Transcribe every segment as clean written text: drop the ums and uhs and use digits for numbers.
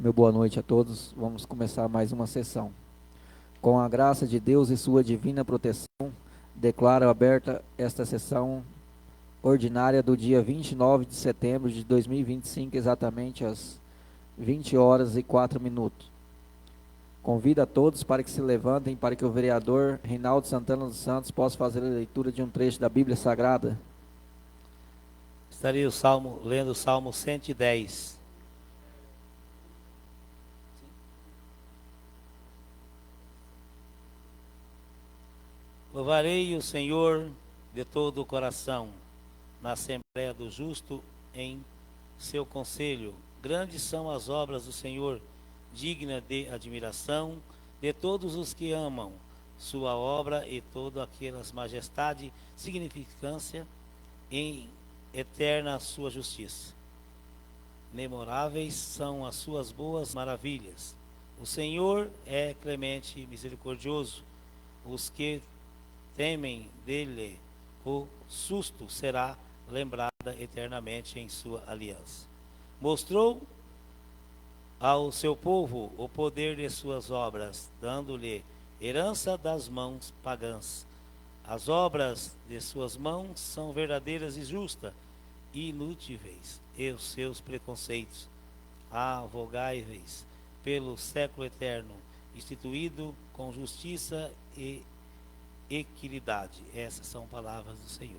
Meu boa noite a todos. Vamos começar mais uma sessão. Com a graça de Deus e sua divina proteção, declaro aberta esta sessão ordinária do dia 29 de setembro de 2025, exatamente às 20 horas e 4 minutos. Convido a todos para que se levantem para que o vereador Reinaldo Santana dos Santos possa fazer a leitura de um trecho da Bíblia Sagrada. Estaria lendo o Salmo 110. Louvarei o Senhor de todo o coração, na assembléia do justo em seu conselho. Grandes são as obras do Senhor, digna de admiração de todos os que amam sua obra e toda aquelas majestade, significância em eterna sua justiça. Memoráveis são as suas boas maravilhas. O Senhor é clemente e misericordioso. Os que temem dele, o susto será lembrada eternamente em sua aliança. Mostrou ao seu povo o poder de suas obras, dando-lhe herança das mãos pagãs. As obras de suas mãos são verdadeiras e justas, inutíveis, e os seus preconceitos avogáveis pelo século eterno, instituído com justiça e equidade. Essas são palavras do Senhor.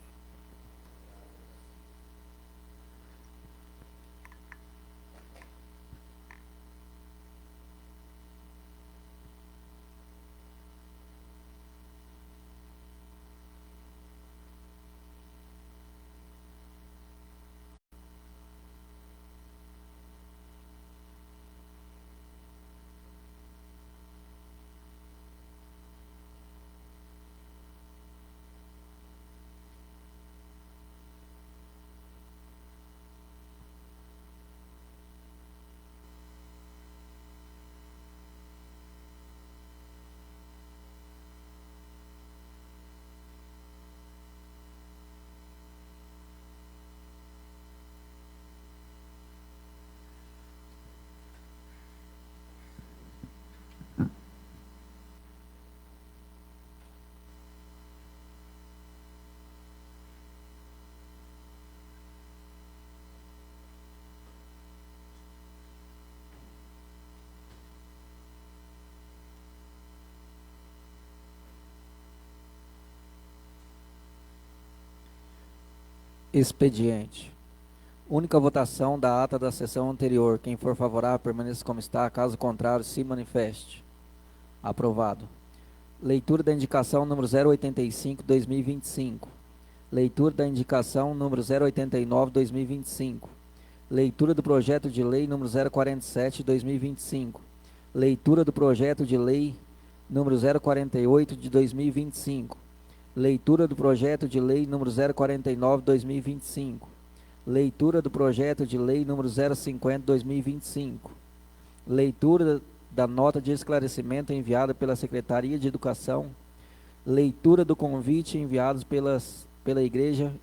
Expediente. Única votação da ata da sessão anterior. Quem for favorável, permaneça como está. Caso contrário, se manifeste. Aprovado. Leitura da indicação número 085/2025. Leitura da indicação número 089/2025. Leitura do projeto de lei número 047/2025. Leitura do projeto de lei número 048/2025. Leitura do projeto de lei número 049/2025. Leitura do projeto de lei número 050/2025. Leitura da nota de esclarecimento enviada pela Secretaria de Educação. Leitura do convite enviado pela Igreja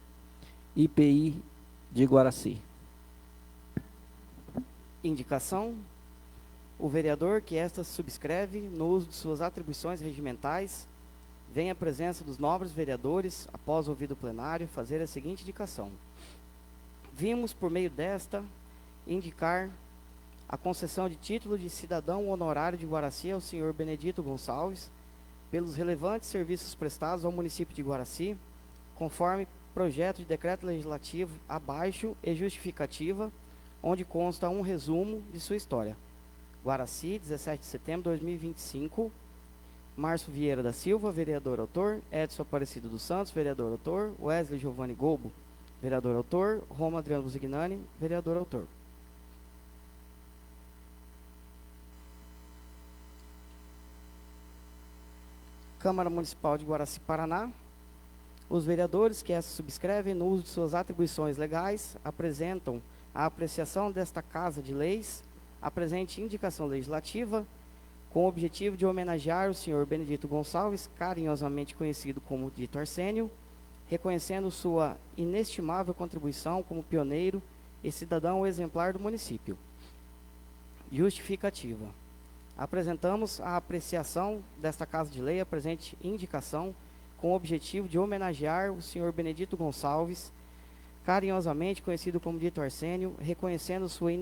IPI de Guaraci. Indicação: o vereador que esta subscreve, no uso de suas atribuições regimentais, vem à presença dos nobres vereadores, após ouvido o plenário, fazer a seguinte indicação. Vimos, por meio desta, indicar a concessão de título de cidadão honorário de Guaraci ao senhor Benedito Gonçalves, pelos relevantes serviços prestados ao município de Guaraci, conforme projeto de decreto legislativo abaixo e justificativa, onde consta um resumo de sua história. Guaraci, 17 de setembro de 2025. Márcio Vieira da Silva, vereador autor. Edson Aparecido dos Santos, vereador autor. Wesley Giovanni Golbo, vereador autor. Roma Adriano Buzignani, vereador autor. Câmara Municipal de Guaraci, Paraná. Os vereadores que essa subscrevem, no uso de suas atribuições legais, apresentam a apreciação desta Casa de Leis a presente indicação legislativa, com o objetivo de homenagear o senhor Benedito Gonçalves, carinhosamente conhecido como Dito Arsênio, reconhecendo sua inestimável contribuição como pioneiro e cidadão exemplar do município. Justificativa. Apresentamos a apreciação desta Casa de Lei a presente indicação com o objetivo de homenagear o senhor Benedito Gonçalves, carinhosamente conhecido como Dito Arsênio, reconhecendo sua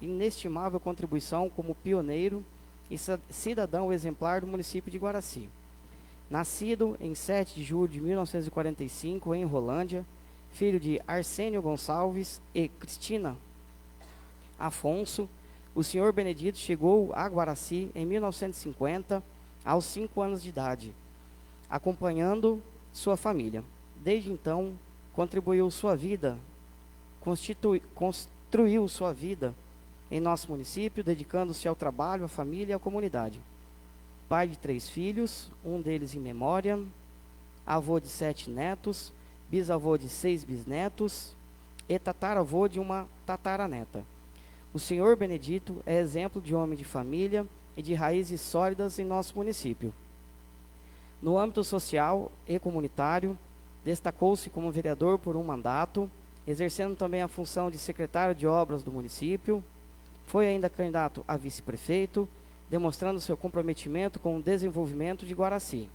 inestimável contribuição como pioneiro e cidadão exemplar do município de Guaraci. Nascido em 7 de julho de 1945 em Rolândia, filho de Arsênio Gonçalves e Cristina Afonso, o senhor Benedito chegou a Guaraci em 1950, aos 5 anos de idade, acompanhando sua família. Desde então, construiu sua vida em nosso município, dedicando-se ao trabalho, à família e à comunidade. Pai de 3 filhos, um deles em memória, avô de 7 netos, bisavô de 6 bisnetos e tataravô de uma tataraneta. O senhor Benedito é exemplo de homem de família e de raízes sólidas em nosso município. No âmbito social e comunitário, destacou-se como vereador por um mandato, exercendo também a função de secretário de obras do município. Foi ainda candidato a vice-prefeito, demonstrando seu comprometimento com o desenvolvimento de Guaraci.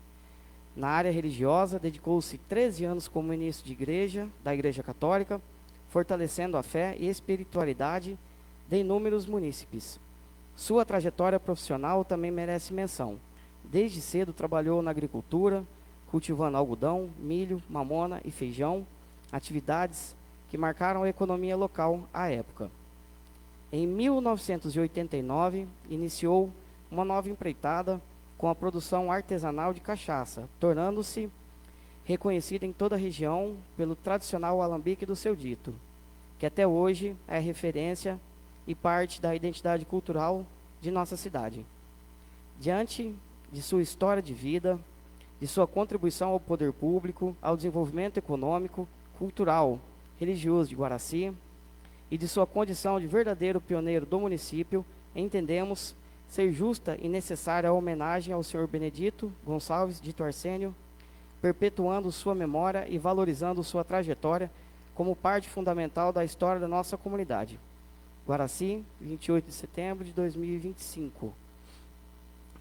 Na área religiosa, dedicou-se 13 anos como ministro de igreja, da Igreja Católica, fortalecendo a fé e espiritualidade de inúmeros munícipes. Sua trajetória profissional também merece menção. Desde cedo trabalhou na agricultura, cultivando algodão, milho, mamona e feijão, atividades que marcaram a economia local à época. Em 1989, iniciou uma nova empreitada com a produção artesanal de cachaça, tornando-se reconhecida em toda a região pelo tradicional alambique do seu dito, que até hoje é referência e parte da identidade cultural de nossa cidade. Diante de sua história de vida, de sua contribuição ao poder público, ao desenvolvimento econômico, cultural, religioso de Guaraci e de sua condição de verdadeiro pioneiro do município, entendemos ser justa e necessária a homenagem ao senhor Benedito Gonçalves Dito Arsênio, perpetuando sua memória e valorizando sua trajetória como parte fundamental da história da nossa comunidade. Guaraci, 28 de setembro de 2025.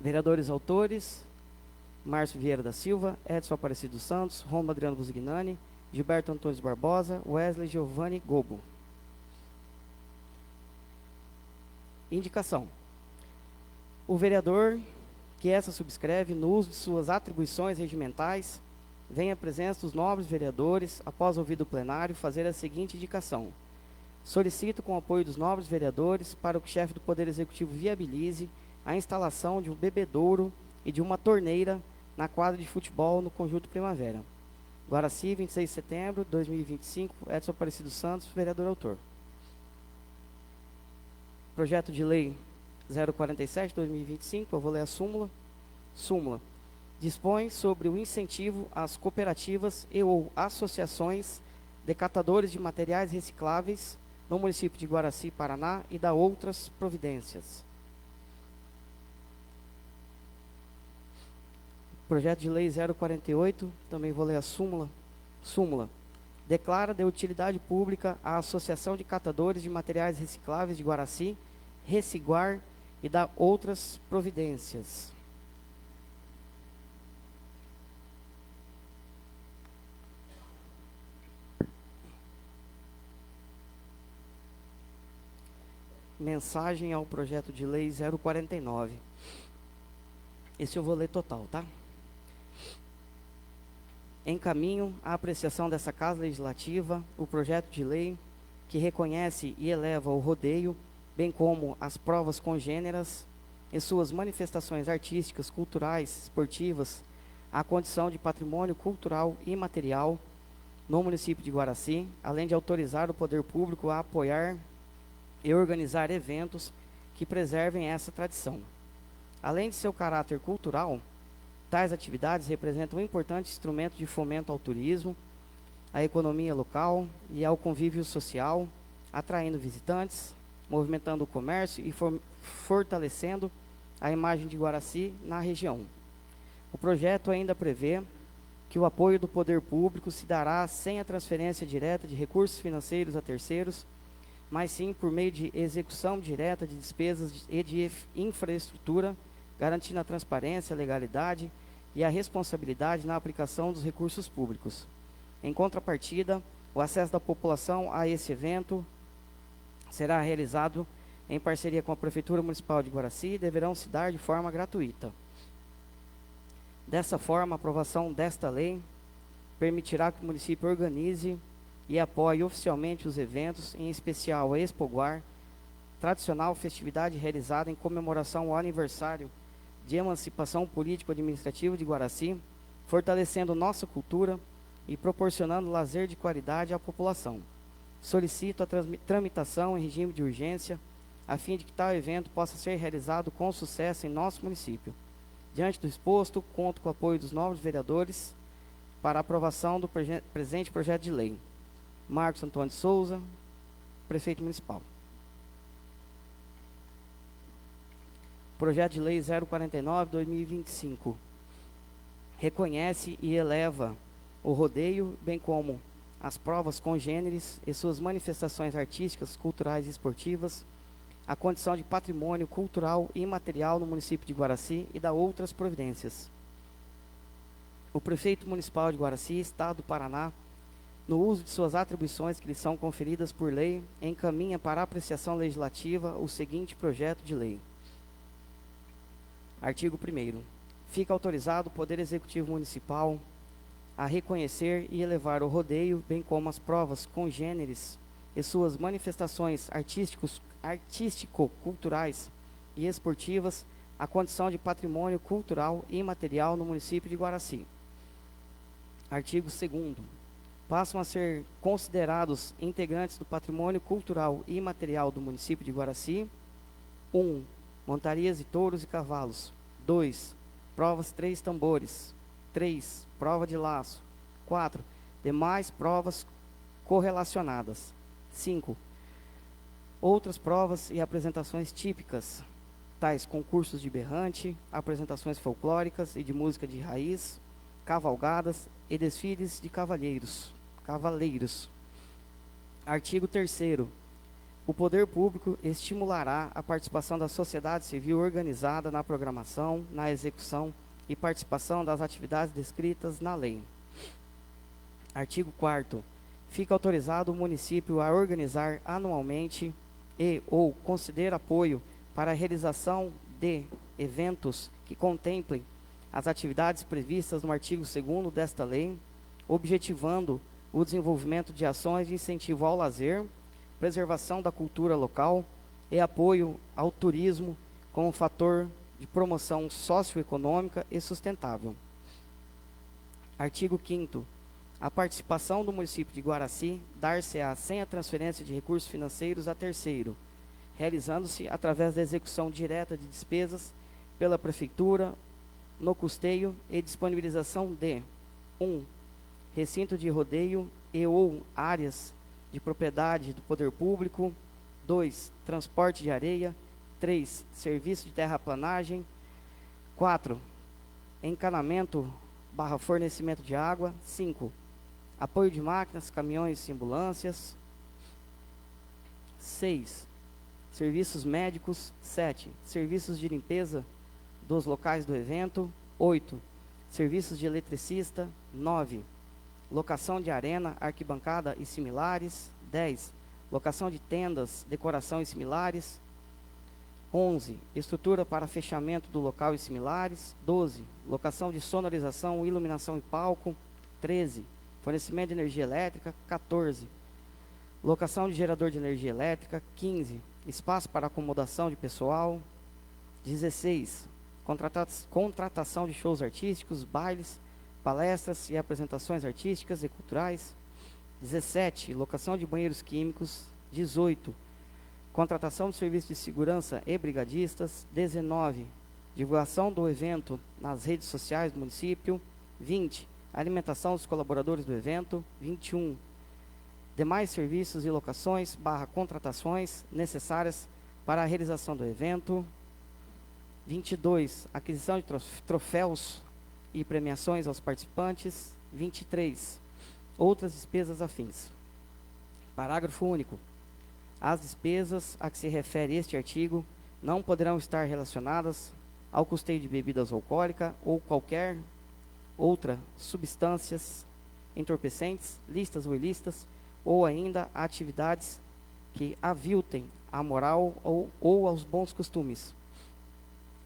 Vereadores autores: Márcio Vieira da Silva, Edson Aparecido Santos, Roma Adriano Buzignani, Gilberto Antônio Barbosa, Wesley Giovanni Gobo. Indicação. O vereador que essa subscreve, no uso de suas atribuições regimentais, vem à presença dos nobres vereadores, após ouvido o plenário, fazer a seguinte indicação. Solicito, com o apoio dos nobres vereadores, para que o chefe do Poder Executivo viabilize a instalação de um bebedouro e de uma torneira na quadra de futebol no Conjunto Primavera. Guaraci, 26 de setembro de 2025, Edson Aparecido Santos, vereador autor. Projeto de Lei 047, 2025, eu vou ler a súmula. Súmula. Dispõe sobre o incentivo às cooperativas e ou associações de catadores de materiais recicláveis no município de Guaraci, Paraná, e dá outras providências. Projeto de Lei 048, também vou ler a súmula. Súmula. Declara de utilidade pública a Associação de Catadores de Materiais Recicláveis de Guaraci, Reciguar, e dá outras providências. Mensagem ao projeto de lei 049. Esse eu vou ler total, tá? Encaminho à apreciação dessa Casa Legislativa o projeto de lei que reconhece e eleva o rodeio, bem como as provas congêneras e suas manifestações artísticas, culturais, esportivas, à condição de patrimônio cultural imaterial no município de Guaraci, além de autorizar o poder público a apoiar e organizar eventos que preservem essa tradição. Além de seu caráter cultural, tais atividades representam um importante instrumento de fomento ao turismo, à economia local e ao convívio social, atraindo visitantes, movimentando o comércio e fortalecendo a imagem de Guaraci na região. O projeto ainda prevê que o apoio do poder público se dará sem a transferência direta de recursos financeiros a terceiros, mas sim por meio de execução direta de despesas e de infraestrutura, garantindo a transparência, a legalidade e a responsabilidade na aplicação dos recursos públicos. Em contrapartida, o acesso da população a esse evento será realizado em parceria com a Prefeitura Municipal de Guaraci e deverão se dar de forma gratuita. Dessa forma, a aprovação desta lei permitirá que o município organize e apoie oficialmente os eventos, em especial a Expoguar, tradicional festividade realizada em comemoração ao aniversário de emancipação político-administrativa de Guaraci, fortalecendo nossa cultura e proporcionando lazer de qualidade à população. Solicito a tramitação em regime de urgência, a fim de que tal evento possa ser realizado com sucesso em nosso município. Diante do exposto, conto com o apoio dos novos vereadores para a aprovação do presente projeto de lei. Marcos Antônio de Souza, Prefeito Municipal. Projeto de Lei 049/2025. Reconhece e eleva o rodeio, bem como as provas congêneres e suas manifestações artísticas, culturais e esportivas, a condição de patrimônio cultural e imaterial no município de Guaraci e dá outras providências. O Prefeito Municipal de Guaraci, Estado do Paraná, no uso de suas atribuições que lhe são conferidas por lei, encaminha para apreciação legislativa o seguinte projeto de lei. Artigo 1º. Fica autorizado o Poder Executivo Municipal a reconhecer e elevar o rodeio, bem como as provas congêneres e suas manifestações artístico-culturais e esportivas, a condição de patrimônio cultural e imaterial no município de Guaraci. Artigo 2º. Passam a ser considerados integrantes do patrimônio cultural e imaterial do município de Guaraci: 1. Montarias de touros e cavalos. 2. Provas 3 tambores. 3. Prova de laço. 4. Demais provas correlacionadas. 5. Outras provas e apresentações típicas, tais concursos de berrante, apresentações folclóricas e de música de raiz, cavalgadas e desfiles de cavaleiros. Artigo 3º. O poder público estimulará a participação da sociedade civil organizada na programação, na execução e participação das atividades descritas na lei. Artigo 4º. Fica autorizado o município a organizar anualmente e ou conceder apoio para a realização de eventos que contemplem as atividades previstas no artigo 2º desta lei, objetivando o desenvolvimento de ações de incentivo ao lazer, preservação da cultura local e apoio ao turismo como fator de promoção socioeconômica e sustentável. Artigo 5º. A participação do município de Guaraci dar-se-á sem a transferência de recursos financeiros a terceiro, realizando-se através da execução direta de despesas pela Prefeitura no custeio e disponibilização de 1. Recinto de rodeio e ou áreas de propriedade do poder público. 2. Transporte de areia. 3. Serviço de terraplanagem. 4. Encanamento/fornecimento de água. 5. Apoio de máquinas, caminhões e ambulâncias. 6. Serviços médicos. 7. Serviços de limpeza dos locais do evento. 8. Serviços de eletricista. 9. Locação de arena, arquibancada e similares. 10. Locação de tendas, decoração e similares. 11. Estrutura para fechamento do local e similares. 12. Locação de sonorização, iluminação e palco. 13. Fornecimento de energia elétrica. 14. Locação de gerador de energia elétrica. 15. Espaço para acomodação de pessoal. 16. Contratação de shows artísticos, bailes, palestras e apresentações artísticas e culturais. 17. Locação de banheiros químicos. 18. Contratação de serviços de segurança e brigadistas. 19. Divulgação do evento nas redes sociais do município. 20. Alimentação dos colaboradores do evento. 21. Demais serviços e locações/contratações necessárias para a realização do evento. 22. Aquisição de troféus e premiações aos participantes. 23. Outras despesas afins. Parágrafo único. As despesas a que se refere este artigo não poderão estar relacionadas ao custeio de bebidas alcoólicas ou qualquer outra substâncias entorpecentes, listas ou ilícitas, ou ainda a atividades que aviltem a moral ou aos bons costumes.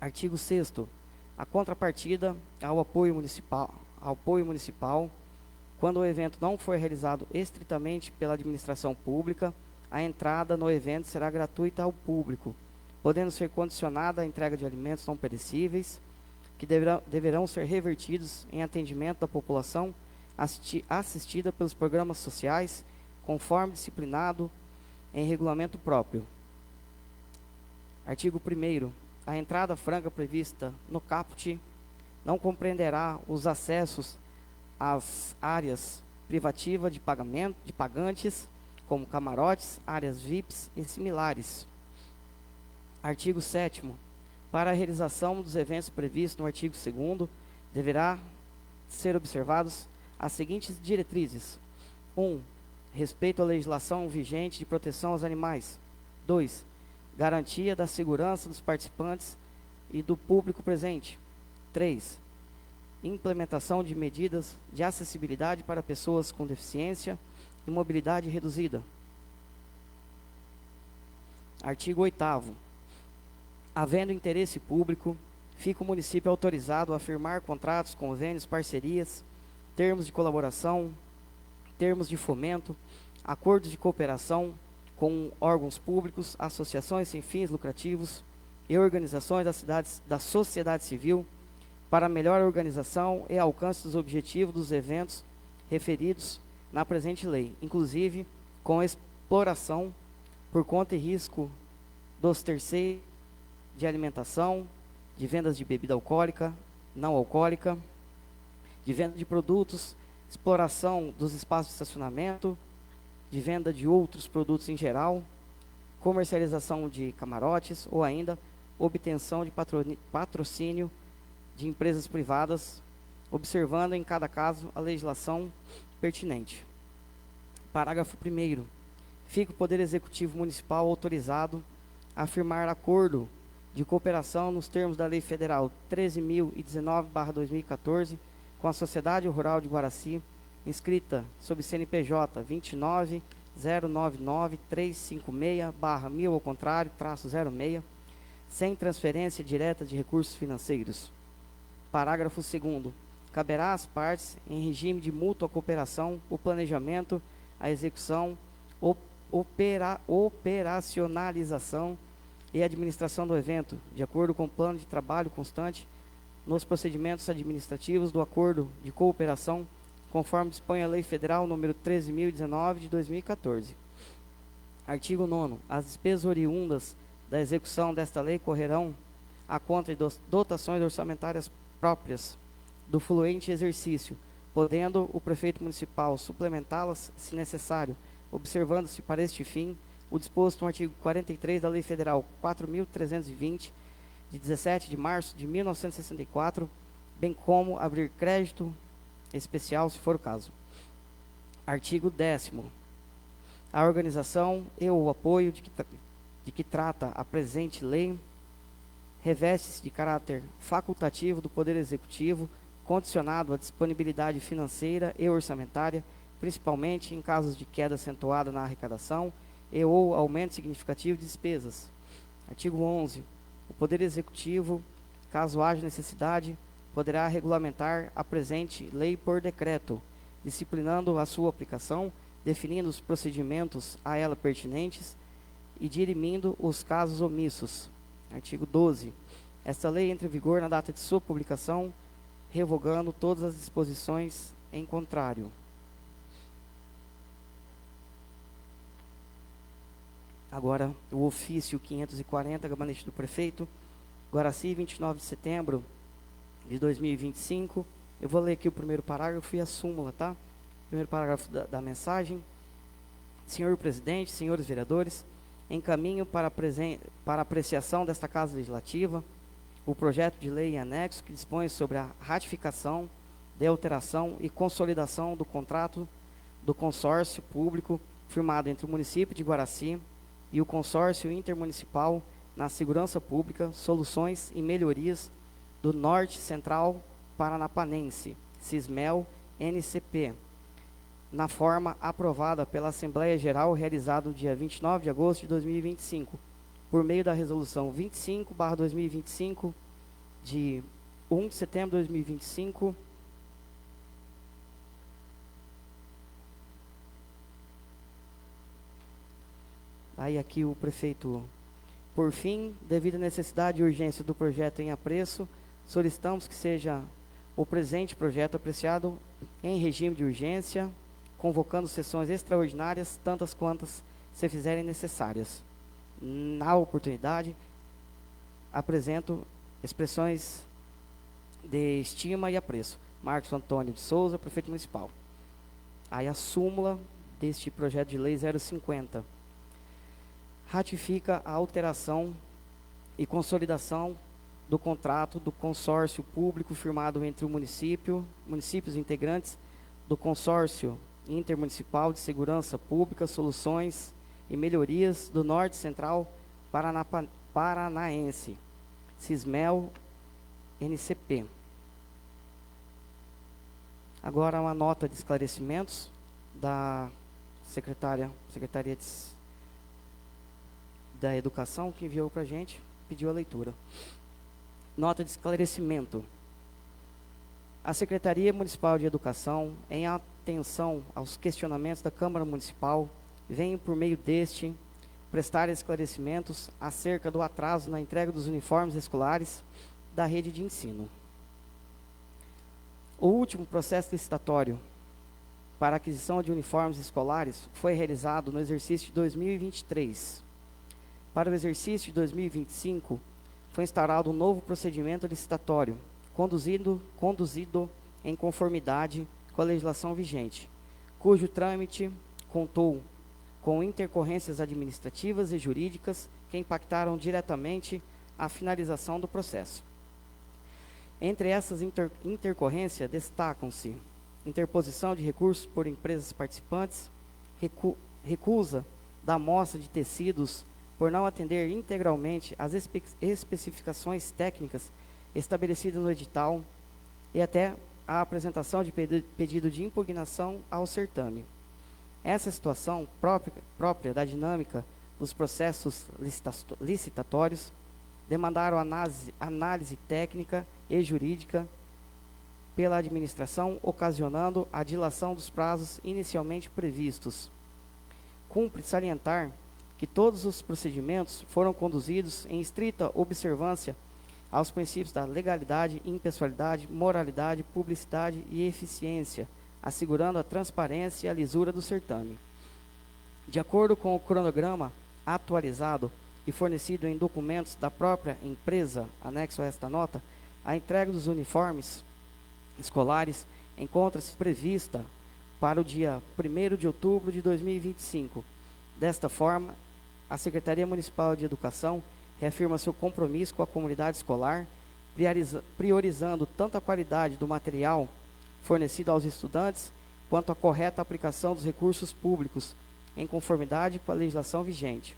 Artigo 6º. A contrapartida ao apoio municipal, quando o evento não for realizado estritamente pela administração pública, a entrada no evento será gratuita ao público, podendo ser condicionada à entrega de alimentos não perecíveis, que deverão ser revertidos em atendimento da população assistida pelos programas sociais, conforme disciplinado em regulamento próprio. Artigo 1º. A entrada franca prevista no caput não compreenderá os acessos às áreas privativas de pagantes, como camarotes, áreas VIPs e similares. Artigo 7º. Para a realização dos eventos previstos no artigo 2º, deverá ser observados as seguintes diretrizes. 1. Respeito à legislação vigente de proteção aos animais. 2. Garantia da segurança dos participantes e do público presente. 3. Implementação de medidas de acessibilidade para pessoas com deficiência e mobilidade reduzida. Artigo 8º. Havendo interesse público, fica o município autorizado a firmar contratos, convênios, parcerias, termos de colaboração, termos de fomento, acordos de cooperação com órgãos públicos, associações sem fins lucrativos e organizações da sociedade civil para melhor organização e alcance dos objetivos dos eventos referidos na presente lei, inclusive com exploração por conta e risco dos terceiros de alimentação, de vendas de bebida alcoólica, não alcoólica, de venda de produtos, exploração dos espaços de estacionamento, de venda de outros produtos em geral, comercialização de camarotes ou ainda obtenção de patrocínio de empresas privadas, observando em cada caso a legislação pertinente. Parágrafo 1º. Fica o Poder Executivo Municipal autorizado a firmar acordo de cooperação nos termos da Lei Federal 13.019/2014 com a Sociedade Rural de Guaraci, inscrita sob CNPJ 29.099.356/1000 ao contrário, -06, sem transferência direta de recursos financeiros. Parágrafo 2º. Caberá às partes, em regime de mútua cooperação, o planejamento, a execução, operacionalização e administração do evento, de acordo com o plano de trabalho constante nos procedimentos administrativos do acordo de cooperação, conforme dispõe a Lei Federal número 13.019 de 2014. Artigo 9º. As despesas oriundas da execução desta lei correrão à conta de dotações orçamentárias próprias do fluente exercício, podendo o prefeito municipal suplementá-las, se necessário, observando-se para este fim o disposto no artigo 43 da Lei Federal 4.320, de 17 de março de 1964, bem como abrir crédito especial, se for o caso. Artigo 10º. A organização e o apoio de que trata a presente lei reveste-se de caráter facultativo do Poder Executivo, condicionado à disponibilidade financeira e orçamentária, principalmente em casos de queda acentuada na arrecadação e ou aumento significativo de despesas. Artigo 11º. O Poder Executivo, caso haja necessidade, poderá regulamentar a presente lei por decreto, disciplinando a sua aplicação, definindo os procedimentos a ela pertinentes e dirimindo os casos omissos. Artigo 12º. Esta lei entra em vigor na data de sua publicação, revogando todas as disposições em contrário. Agora, o ofício 540, gabinete do prefeito, Guaraci, 29 de setembro de 2025. Eu vou ler aqui o primeiro parágrafo e a súmula, tá? Primeiro parágrafo da mensagem. Senhor presidente, senhores vereadores, encaminho para apreciação desta Casa Legislativa o projeto de lei em anexo que dispõe sobre a ratificação de alteração e consolidação do contrato do consórcio público firmado entre o município de Guaraci e o Consórcio Intermunicipal na Segurança Pública, Soluções e Melhorias do Norte Central Paranapanense, Cismel NCP, na forma aprovada pela Assembleia Geral realizada no dia 29 de agosto de 2025, por meio da Resolução 25/2025, de 1 de setembro de 2025, aí aqui o prefeito, por fim, devido à necessidade e urgência do projeto em apreço, solicitamos que seja o presente projeto apreciado em regime de urgência, convocando sessões extraordinárias, tantas quantas se fizerem necessárias. Na oportunidade, apresento expressões de estima e apreço. Marcos Antônio de Souza, prefeito municipal. Aí a súmula deste projeto de lei 050 ratifica a alteração e consolidação do contrato do consórcio público firmado entre o municípios integrantes do consórcio intermunicipal de segurança pública, soluções e melhorias do Norte Central Paranaense, Cismel NCP. Agora uma nota de esclarecimentos da Secretaria da Educação, que enviou para a gente, pediu a leitura. Nota de esclarecimento. A Secretaria Municipal de Educação, em atenção aos questionamentos da Câmara Municipal, vem, por meio deste, prestar esclarecimentos acerca do atraso na entrega dos uniformes escolares da rede de ensino. O último processo licitatório para aquisição de uniformes escolares foi realizado no exercício de 2023. Para o exercício de 2025, foi instaurado um novo procedimento licitatório, conduzido em conformidade com a legislação vigente, cujo trâmite contou com intercorrências administrativas e jurídicas que impactaram diretamente a finalização do processo. Entre essas intercorrências destacam-se interposição de recursos por empresas participantes, recusa da amostra de tecidos por não atender integralmente às especificações técnicas estabelecidas no edital e até a apresentação de pedido de impugnação ao certame. Essa situação própria da dinâmica dos processos licitatórios demandaram análise técnica e jurídica pela administração, ocasionando a dilação dos prazos inicialmente previstos. Cumpre salientar que todos os procedimentos foram conduzidos em estrita observância aos princípios da legalidade, impessoalidade, moralidade, publicidade e eficiência, assegurando a transparência e a lisura do certame. De acordo com o cronograma atualizado e fornecido em documentos da própria empresa, anexo a esta nota, a entrega dos uniformes escolares encontra-se prevista para o dia 1º de outubro de 2025. Desta forma, a Secretaria Municipal de Educação reafirma seu compromisso com a comunidade escolar, priorizando tanto a qualidade do material fornecido aos estudantes, quanto a correta aplicação dos recursos públicos, em conformidade com a legislação vigente.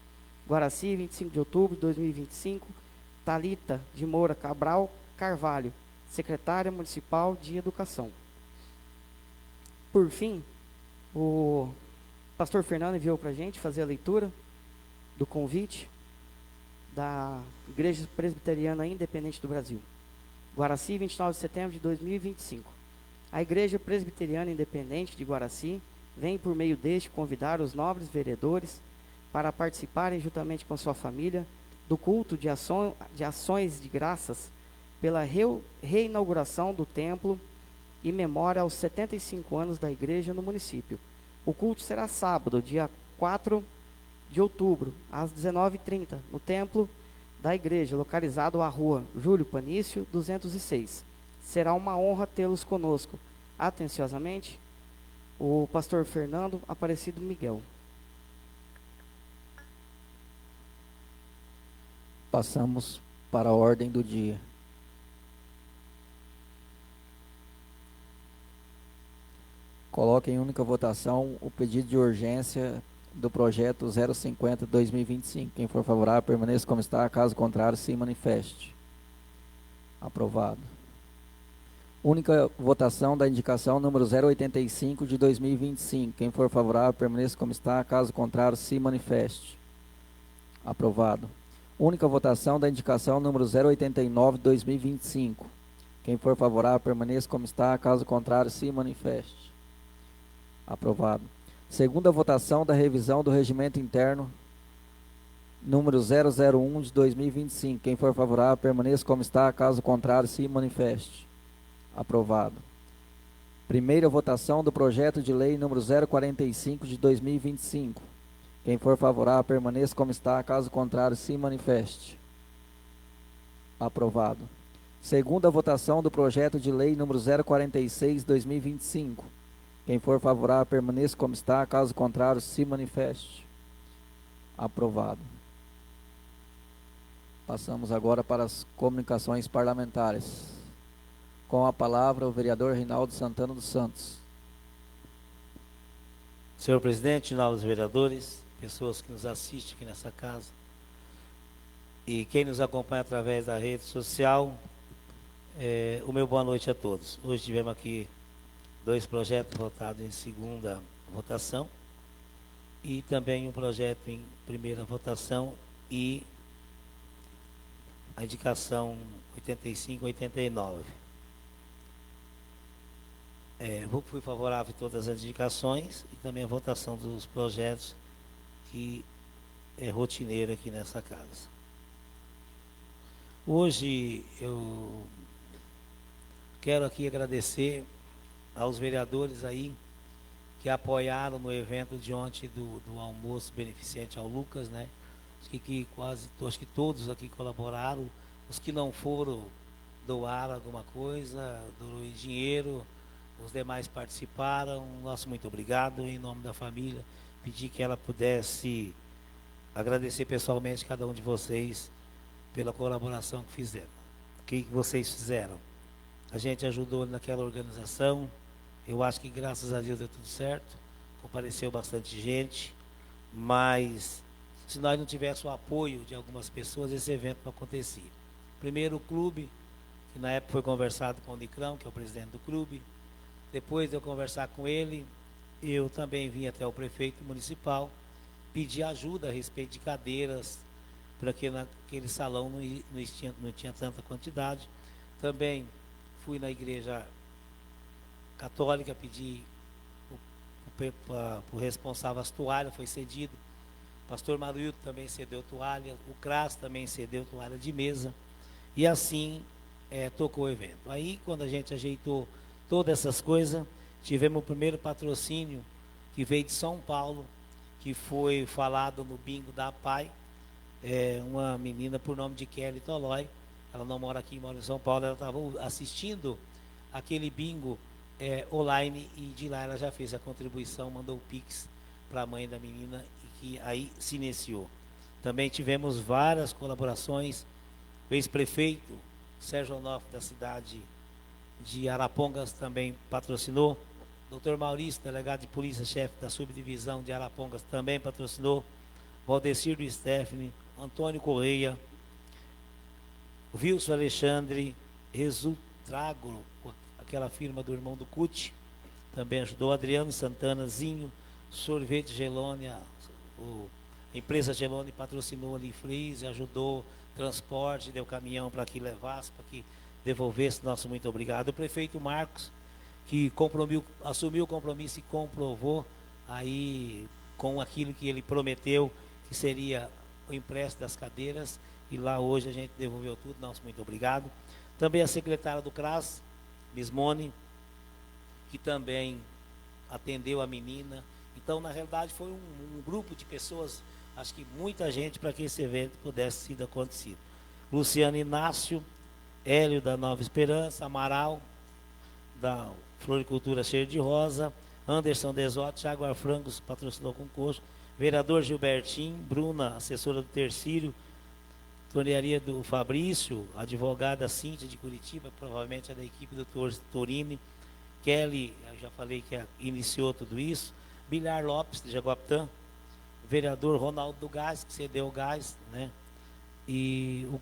Guaraci, 25 de outubro de 2025, Thalita de Moura Cabral Carvalho, Secretária Municipal de Educação. Por fim, o pastor Fernando enviou para a gente fazer a leitura do convite da Igreja Presbiteriana Independente do Brasil. Guaraci, 29 de setembro de 2025. A Igreja Presbiteriana Independente de Guaraci vem, por meio deste, convidar os nobres vereadores para participarem, juntamente com sua família, do culto de ações de graças pela reinauguração do templo e memória aos 75 anos da igreja no município. O culto será sábado, dia 4 de outubro, às 19h30, no templo da igreja, localizado à rua Júlio Panício, 206. Será uma honra tê-los conosco. Atenciosamente, o pastor Fernando Aparecido Miguel. Passamos para a ordem do dia. Coloque em única votação o pedido de urgência do projeto 050/2025. Quem for favorável, permaneça como está. Caso contrário, se manifeste. Aprovado. Única votação da indicação número 085 de 2025. Quem for favorável, permaneça como está. Caso contrário, se manifeste. Aprovado. Única votação da indicação número 089 de 2025. Quem for favorável, permaneça como está. Caso contrário, se manifeste. Aprovado. Segunda votação da revisão do regimento interno número 001 de 2025. Quem for favorável, permaneça como está. Caso contrário, se manifeste. Aprovado. Primeira votação do projeto de lei número 045 de 2025. Quem for favorável, permaneça como está. Caso contrário, se manifeste. Aprovado. Segunda votação do projeto de lei número 046 de 2025. Quem for favorável, permaneça como está. Caso contrário, se manifeste. Aprovado. Passamos agora para as comunicações parlamentares. Com a palavra, o vereador Reinaldo Santana dos Santos. Senhor presidente, nobres vereadores, pessoas que nos assistem aqui nessa casa e quem nos acompanha através da rede social, o meu boa noite a todos. Hoje tivemos aqui 2 projetos votados em segunda votação e também um projeto em primeira votação e a indicação 85 e 89. Fui favorável a todas as indicações e também a votação dos projetos que é rotineiro aqui nessa casa. Hoje eu quero aqui agradecer aos vereadores aí que apoiaram no evento de ontem do almoço beneficente ao Lucas, né? Acho que todos aqui colaboraram. Os que não foram, doaram alguma coisa, doaram dinheiro. Os demais participaram. Nosso muito obrigado. Em nome da família, pedi que ela pudesse agradecer pessoalmente cada um de vocês pela colaboração que fizeram. O que vocês fizeram? A gente ajudou naquela organização. Eu acho que graças a Deus deu tudo certo. Compareceu bastante gente. Mas se nós não tivéssemos o apoio de algumas pessoas, esse evento não acontecia. Primeiro o clube, que na época foi conversado com o Nicrão, que é o presidente do clube. Depois de eu conversar com ele, eu também vim até o prefeito municipal, pedir ajuda a respeito de cadeiras, porque naquele salão não tinha tanta quantidade. Também fui na igreja católica, pedi para o responsável as toalhas, foi cedido. O pastor Maruildo também cedeu toalha, o CRAS também cedeu toalha de mesa, e assim tocou o evento. Aí, quando a gente ajeitou todas essas coisas, tivemos o primeiro patrocínio que veio de São Paulo, que foi falado no bingo da PAI, uma menina por nome de Kelly Tolói. Ela não mora aqui, mora em São Paulo. Ela estava assistindo aquele bingo online e de lá ela já fez a contribuição, mandou o Pix para a mãe da menina e que aí se iniciou. Também tivemos várias colaborações. O ex-prefeito Sérgio Onofre da cidade de Arapongas também patrocinou. Dr. Maurício, delegado de polícia, chefe da subdivisão de Arapongas, também patrocinou. Valdecir do Stephanie, Antônio Correia, Wilson Alexandre, Resultrago, aquela firma do irmão do Cuti, também ajudou. Adriano Santana, Zinho, Sorvete Gelônia, a empresa Gelone patrocinou ali freezer, ajudou, transporte, deu caminhão para que levasse, para que devolvesse. Nosso muito obrigado. O prefeito Marcos, que assumiu o compromisso e comprovou aí com aquilo que ele prometeu, que seria o empréstimo das cadeiras, e lá hoje a gente devolveu tudo. Nosso muito obrigado. Também a secretária do CRAS, Mismone, que também atendeu a menina. Então, na realidade, foi um grupo de pessoas, acho que muita gente, para que esse evento pudesse ser acontecido. Luciano Inácio, Hélio da Nova Esperança, Amaral, da Floricultura Cheia de Rosa, Anderson Desotti, Thiago Arfrangos patrocinou com coxo, vereador Gilbertinho, Bruna, assessora do Tercílio, tornearia do Fabrício, advogada Cíntia de Curitiba, provavelmente é da equipe do Torini, Kelly, eu já falei que iniciou tudo isso, Bilar Lopes, de Jaguapitã, vereador Ronaldo do Gás, que cedeu o gás, né? E o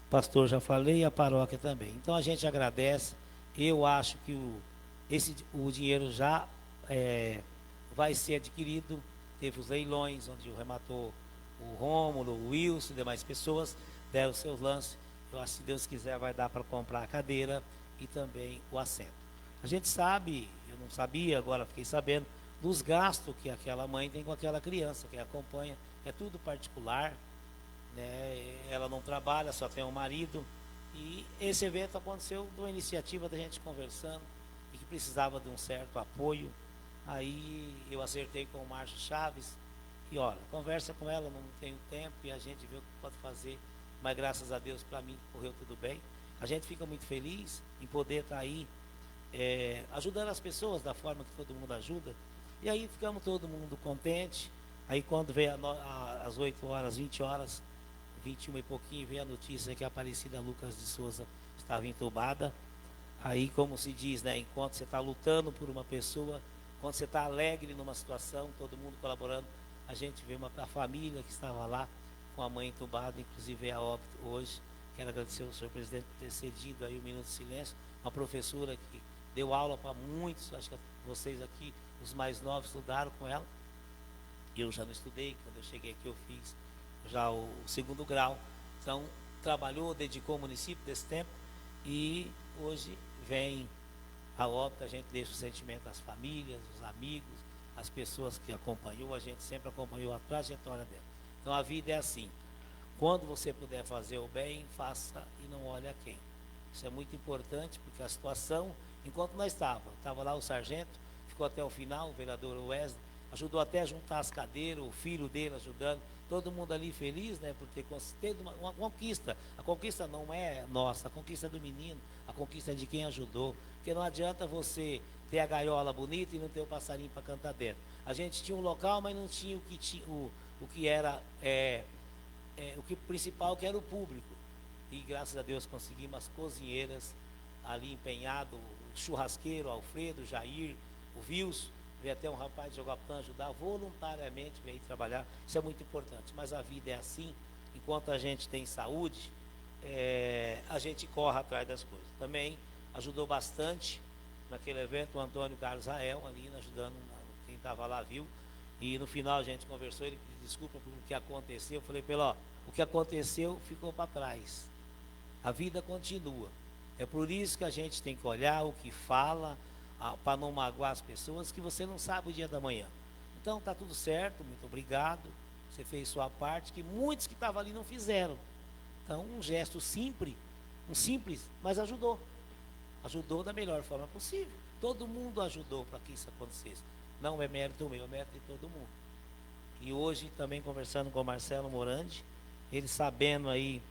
pastor já falei, e a paróquia também. Então a gente agradece. Eu acho que o dinheiro já vai ser adquirido. Teve os leilões, onde rematou o Rômulo, o Wilson e demais pessoas, deram seus lances. Eu acho que se Deus quiser vai dar para comprar a cadeira e também o assento. A gente sabe, eu não sabia, agora fiquei sabendo, dos gastos que aquela mãe tem com aquela criança, que acompanha, é tudo particular, né? Ela não trabalha, só tem um marido. E esse evento aconteceu de uma iniciativa da gente conversando e que precisava de um certo apoio. Aí eu acertei com o Márcio Chaves e olha, conversa com ela, não tenho tempo e a gente vê o que pode fazer, mas graças a Deus para mim correu tudo bem. A gente fica muito feliz em poder estar aí ajudando as pessoas da forma que todo mundo ajuda. E aí ficamos todo mundo contente. Aí quando veio às 8 horas, 20 horas, 21 e pouquinho, veio a notícia que a Aparecida Lucas de Souza estava entubada. Aí, como se diz, né, enquanto você está lutando por uma pessoa, quando você está alegre numa situação, todo mundo colaborando, a gente vê a família que estava lá com a mãe entubada, inclusive é a óbito hoje. Quero agradecer ao senhor presidente por ter cedido aí o minuto de silêncio, uma professora que deu aula para muitos, acho que vocês aqui, os mais novos, estudaram com ela. Eu já não estudei, quando eu cheguei aqui eu fiz já o segundo grau. Então, trabalhou, dedicou o município desse tempo e hoje vem a óbito, a gente deixa o sentimento às famílias, os amigos, as pessoas que acompanhou, a gente sempre acompanhou a trajetória dela. Então, a vida é assim. Quando você puder fazer o bem, faça e não olhe a quem. Isso é muito importante, porque a situação, enquanto nós estava lá o sargento, ficou até o final, o vereador Wesley, ajudou até a juntar as cadeiras, o filho dele ajudando, todo mundo ali feliz, né, por ter tido uma conquista. A conquista não é nossa, a conquista é do menino, a conquista é de quem ajudou. Porque não adianta você ter a gaiola bonita e não ter o passarinho para cantar dentro. A gente tinha um local, mas não tinha o que era o que principal, que era o público. E graças a Deus conseguimos as cozinheiras ali empenhado, o churrasqueiro, o Alfredo, o Jair, o Wilson. Veio até um rapaz de Jogapan ajudar voluntariamente, veio trabalhar. Isso é muito importante. Mas a vida é assim. Enquanto a gente tem saúde, a gente corre atrás das coisas. Também ajudou bastante naquele evento o Antônio Carlos Rael, ali ajudando quem estava lá, viu? E no final a gente conversou, ele pediu desculpa por o que aconteceu. Eu falei para ele, ó, o que aconteceu ficou para trás. A vida continua. É por isso que a gente tem que olhar o que fala, para não magoar as pessoas, que você não sabe o dia da manhã. Então tá tudo certo, muito obrigado. Você fez sua parte, que muitos que estavam ali não fizeram. Então um gesto simples, mas ajudou. Ajudou da melhor forma possível. Todo mundo ajudou para que isso acontecesse. Não é mérito meu, é mérito de todo mundo. E hoje também conversando com o Marcelo Morandi, ele sabendo aí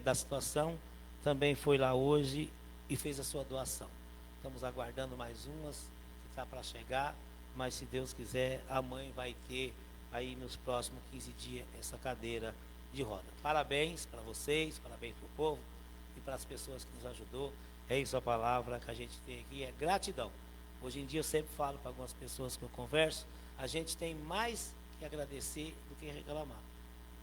da situação, também foi lá hoje e fez a sua doação. Estamos aguardando mais umas que está para chegar, mas se Deus quiser, a mãe vai ter aí nos próximos 15 dias essa cadeira de roda. Parabéns para vocês, parabéns para o povo e para as pessoas que nos ajudou. É isso a palavra que a gente tem aqui, é gratidão. Hoje em dia eu sempre falo para algumas pessoas que eu converso, a gente tem mais que agradecer do que reclamar.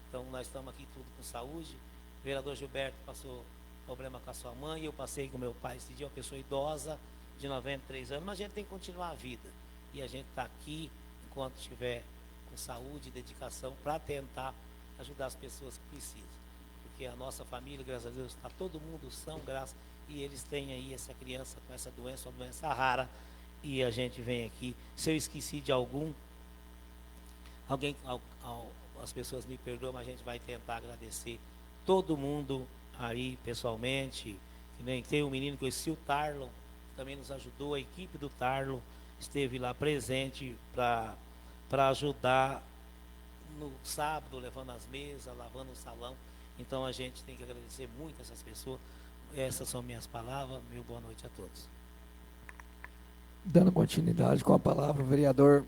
Então nós estamos aqui tudo com saúde. O vereador Gilberto passou problema com a sua mãe, eu passei com meu pai esse dia, uma pessoa idosa de 93 anos, mas a gente tem que continuar a vida. E a gente está aqui, enquanto estiver com saúde e dedicação, para tentar ajudar as pessoas que precisam. Porque a nossa família, graças a Deus, está todo mundo são, graças, e eles têm aí essa criança com essa doença, uma doença rara, e a gente vem aqui. Se eu esqueci de as pessoas me perdoam, mas a gente vai tentar agradecer todo mundo aí pessoalmente. Tem um menino que eu conheci, o Tarlon, que também nos ajudou, a equipe do Tarlon esteve lá presente para ajudar no sábado, levando as mesas, lavando o salão. Então a gente tem que agradecer muito essas pessoas. Essas são minhas palavras. Meu boa noite a todos. Dando continuidade com a palavra, o vereador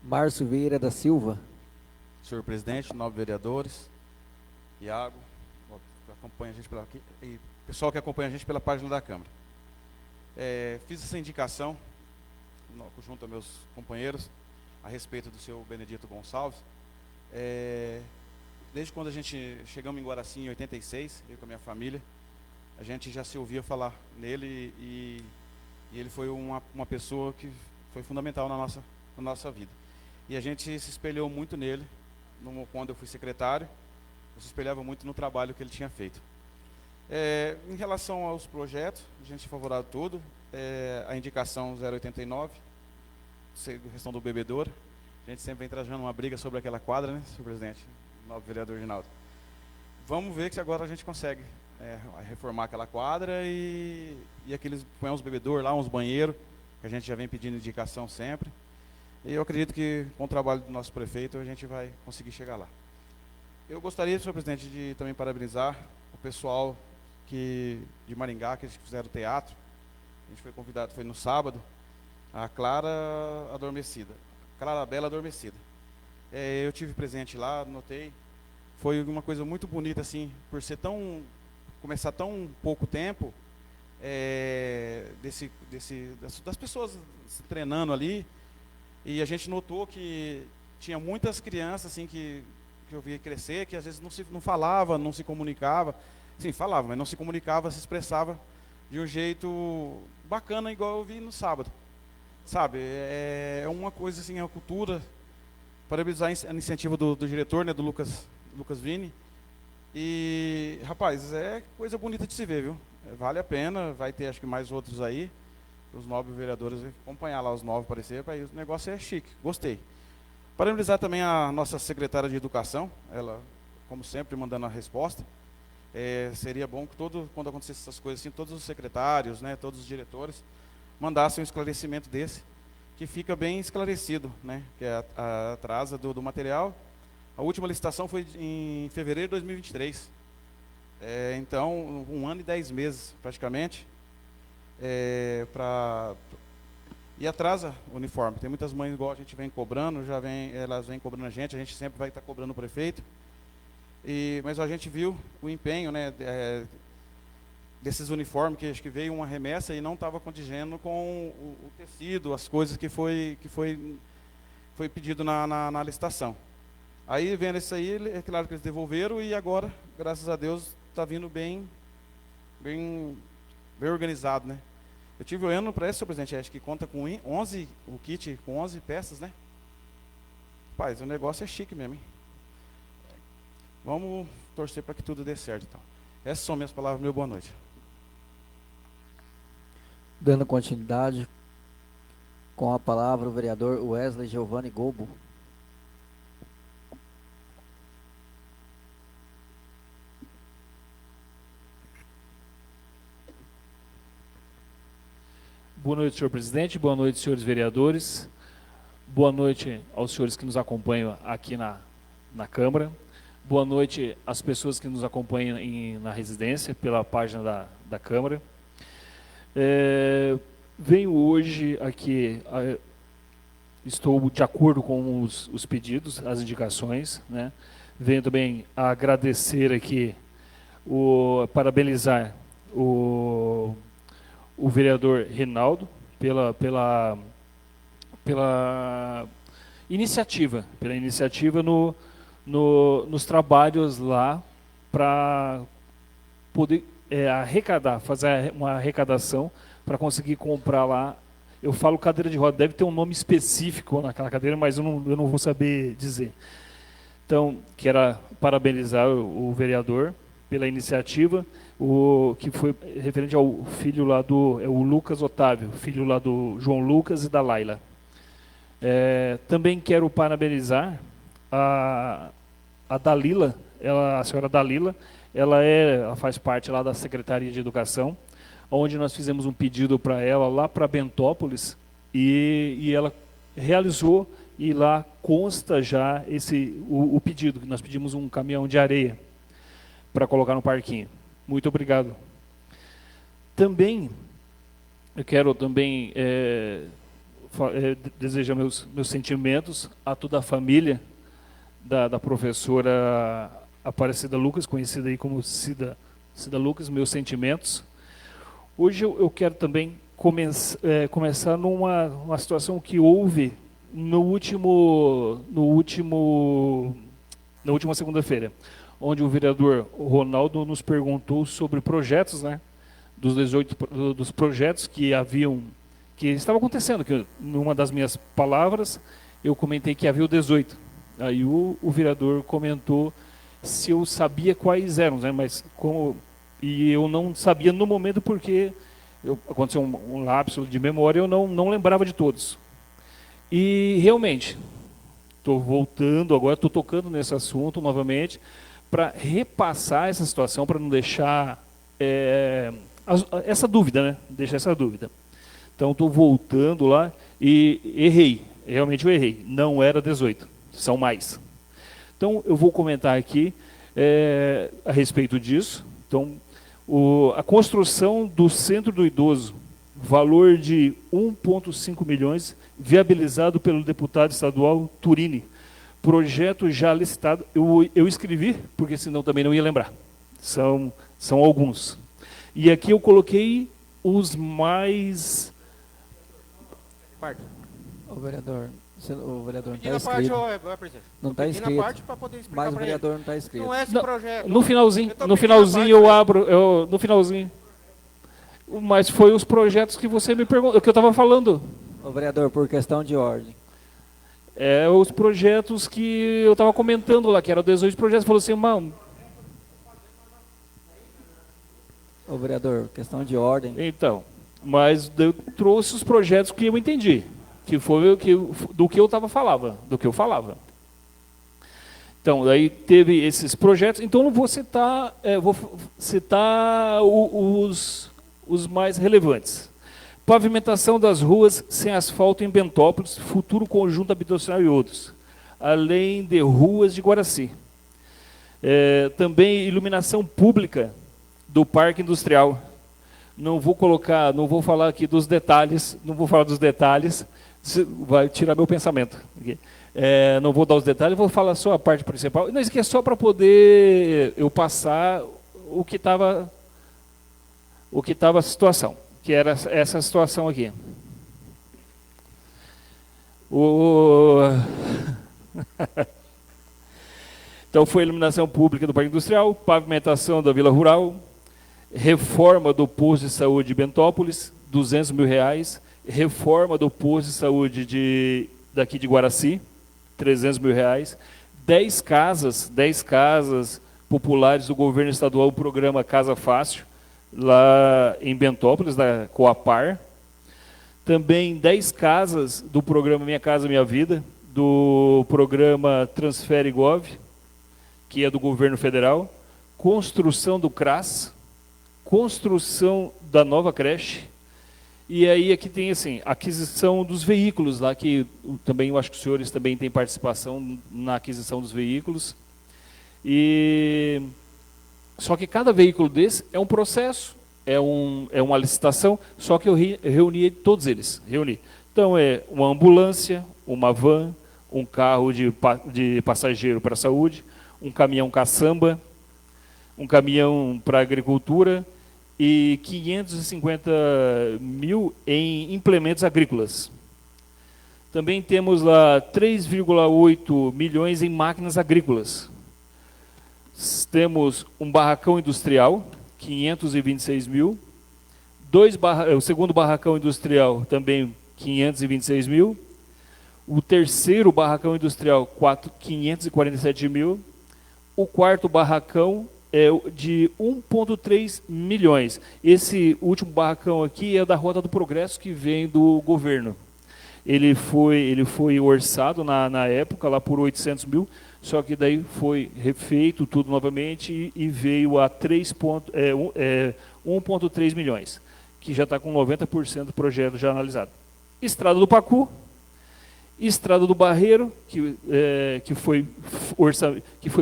Márcio Vieira da Silva. Senhor presidente, nobres vereadores, Iago, que acompanha a gente e pessoal que acompanha a gente pela página da Câmara. Fiz essa indicação junto a meus companheiros. a respeito do seu Benedito Gonçalves. Desde quando a gente chegamos em Guaraci em 86, eu com a minha família, a gente já se ouvia falar nele e ele foi uma pessoa que foi fundamental na nossa vida. E a gente se espelhou muito nele, quando eu fui secretário, eu se espelhava muito no trabalho que ele tinha feito. Em relação aos projetos, a gente é favorável a tudo. A indicação 089, questão do bebedouro. A gente sempre vem trazendo uma briga sobre aquela quadra, né, senhor presidente, novo vereador Ginaldo. Vamos ver se agora a gente consegue reformar aquela quadra e aqueles põe uns bebedouros lá, uns banheiros, que a gente já vem pedindo indicação sempre. E eu acredito que com o trabalho do nosso prefeito a gente vai conseguir chegar lá. Eu gostaria, senhor presidente, de também parabenizar o pessoal de Maringá, que eles fizeram teatro. A gente foi convidado, foi no sábado, a Clara Adormecida, Clarabela Adormecida. Eu tive presente lá, notei, foi uma coisa muito bonita, assim, por ser começar tão pouco tempo, das pessoas se treinando ali, e a gente notou que tinha muitas crianças, assim, que eu via crescer, que às vezes não falava, não se comunicava. Sim, falava, mas não se comunicava, se expressava de um jeito bacana, igual eu vi no sábado. Sabe, é uma coisa assim, a cultura. Parabenizar a iniciativa do diretor, né, do Lucas Vini. E, rapaz, é coisa bonita de se ver, viu? Vale a pena, vai ter acho que mais outros aí. Os nobres vereadores acompanhar lá os novos aparecer, o negócio é chique, gostei. Parabenizar também a nossa secretária de Educação, ela, como sempre, mandando a resposta. Seria bom que quando acontecesse essas coisas assim, todos os secretários, né, todos os diretores, mandassem um esclarecimento desse, que fica bem esclarecido, né, que é a atrasa do material. A última licitação foi em fevereiro de 2023. Então, 1 ano e 10 meses, praticamente, e atrasa o uniforme. Tem muitas mães, igual a gente vem cobrando, elas vêm cobrando a gente sempre vai estar cobrando o prefeito. Mas a gente viu o empenho, né, desses uniformes, que acho que veio uma remessa e não estava condigendo com o tecido, as coisas que foi pedido na licitação. Aí, vendo isso aí, é claro que eles devolveram e agora, graças a Deus, está vindo bem organizado, né? Eu tive olhando para isso, senhor presidente, acho que conta com 11, o kit com 11 peças, né? Rapaz, o negócio é chique mesmo, hein? Vamos torcer para que tudo dê certo, então. Essas são minhas palavras, meu boa noite. Dando continuidade, com a palavra o vereador Wesley Giovanni Gobo. Boa noite, senhor presidente. Boa noite, senhores vereadores. Boa noite aos senhores que nos acompanham aqui na Câmara. Boa noite às pessoas que nos acompanham na residência, pela página da Câmara. Venho hoje aqui, estou de acordo com os pedidos, as indicações, né? Venho também agradecer aqui, parabenizar o vereador Rinaldo pela iniciativa, nos trabalhos lá para poder fazer uma arrecadação para conseguir comprar lá. Eu falo cadeira de roda, deve ter um nome específico naquela cadeira, mas eu não vou saber dizer. Então, quero parabenizar o vereador pela iniciativa, que foi referente ao filho lá o Lucas Otávio, filho lá do João Lucas e da Laila. Também quero parabenizar a Dalila, a senhora Dalila, ela faz parte lá da Secretaria de Educação, onde nós fizemos um pedido para ela lá para Bentópolis, e ela realizou, e lá consta já o pedido, que nós pedimos um caminhão de areia para colocar no parquinho. Muito obrigado. Também, eu quero também desejar meus sentimentos a toda a família da professora Aparecida Lucas, conhecida aí como Cida Lucas, meus sentimentos. Hoje eu quero também começar numa situação que houve na última segunda-feira, onde o vereador Ronaldo nos perguntou sobre projetos, né, dos projetos que estavam acontecendo, que numa das minhas palavras eu comentei que havia o 18. Aí o vereador comentou se eu sabia quais eram, né, e eu não sabia no momento porque aconteceu um lapso de memória, eu não lembrava de todos. E realmente, estou voltando agora, estou tocando nesse assunto novamente, para repassar essa situação, para não deixar essa dúvida, né? Deixar essa dúvida. Então, estou voltando lá e errei. Realmente eu errei. Não era 18, são mais. Então, eu vou comentar aqui a respeito disso. Então, a construção do Centro do Idoso, valor de 1,5 milhões, viabilizado pelo deputado estadual Turini. Projeto já licitado. Eu escrevi, porque senão também não ia lembrar. São alguns. E aqui eu coloquei os mais... O vereador não está Pequena parte, inscrito. ó, presidente. Não está Pequena inscrito. parte para poder explicar Mas o para ele. vereador não está inscrito. Não é esse Não, projeto. no finalzinho, Eu tô no pedindo finalzinho a eu parte, abro, no finalzinho. Mas foi os projetos que você me perguntou, que eu estava falando. O vereador, por questão de ordem. Os projetos que eu estava comentando lá, que eram 18 projetos. Falou assim, mano, O vereador, questão de ordem. então, mas eu trouxe os projetos que eu entendi, que foi do que eu falava. Então, daí teve esses projetos. Então, não vou citar, vou citar os mais relevantes. Pavimentação das ruas sem asfalto em Bentópolis, futuro conjunto habitacional e outros, além de ruas de Guaraci. Também iluminação pública do Parque Industrial. Não vou falar aqui dos detalhes, vai tirar meu pensamento. Não vou dar os detalhes, vou falar só a parte principal. Não, isso aqui é só para poder eu passar o que estava a situação, que era essa situação aqui. Então foi iluminação pública do Parque Industrial, pavimentação da Vila Rural, reforma do posto de saúde de Bentópolis, R$200 mil, reforma do posto de saúde daqui de Guaraci, R$300 mil, 10 casas populares do governo estadual, o programa Casa Fácil, lá em Bentópolis, da Coapar. Também 10 casas do programa Minha Casa Minha Vida, do programa Transfere Gov, que é do governo federal. Construção do CRAS, construção da nova creche. E aí aqui tem assim, aquisição dos veículos, lá que também eu acho que os senhores também têm participação na aquisição dos veículos. Só que cada veículo desse é um processo, é uma licitação, só que eu reuni todos eles. Então é uma ambulância, uma van, um carro de passageiro para a saúde, um caminhão caçamba, um caminhão para a agricultura, e 550 mil em implementos agrícolas. Também temos lá 3,8 milhões em máquinas agrícolas. Temos um barracão industrial, 526 mil. O segundo barracão industrial, também 526 mil. O terceiro barracão industrial, 547 mil. O quarto barracão é de 1,3 milhões. Esse último barracão aqui é da Rota do Progresso, que vem do governo. Ele foi orçado na época lá por 800 mil, só que daí foi refeito tudo novamente e veio a 1,3 milhões, que já está com 90% do projeto já analisado. Estrada do Pacu, Estrada do Barreiro, que foi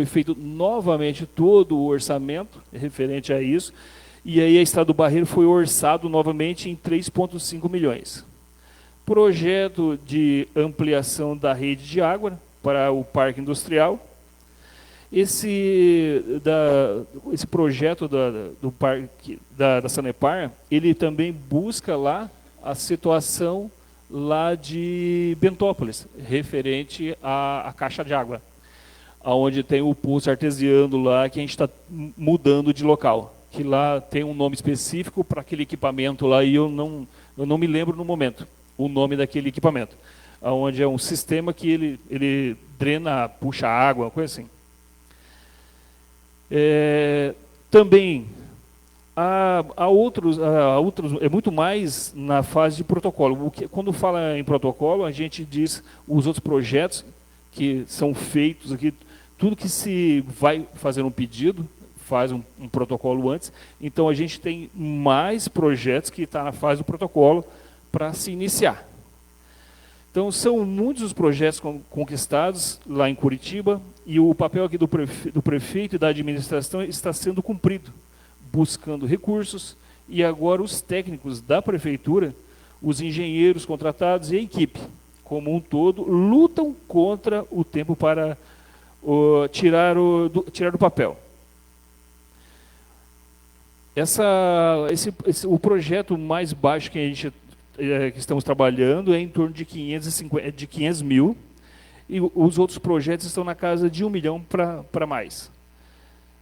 feito novamente todo o orçamento referente a isso, e aí a Estrada do Barreiro foi orçado novamente em 3,5 milhões. Projeto de ampliação da rede de água para o Parque Industrial. Esse projeto do parque da Sanepar, ele também busca lá a situação lá de Bentópolis, referente à caixa de água, onde tem o poço artesiano lá, que a gente está mudando de local, que lá tem um nome específico para aquele equipamento lá, e eu não me lembro no momento o nome daquele equipamento, onde é um sistema que ele drena, puxa água, uma coisa assim. Também há outros, é muito mais na fase de protocolo. Quando fala em protocolo, a gente diz os outros projetos que são feitos aqui, tudo que se vai fazer um pedido, faz um protocolo antes. Então, a gente tem mais projetos que estão na fase do protocolo para se iniciar. Então, são muitos os projetos conquistados lá em Curitiba, e o papel aqui do prefeito e da administração está sendo cumprido, buscando recursos, e agora os técnicos da prefeitura, os engenheiros contratados e a equipe, como um todo, lutam contra o tempo para tirar do papel. O projeto mais baixo que a gente que estamos trabalhando é em torno de 500 mil, e os outros projetos estão na casa de 1 milhão para mais.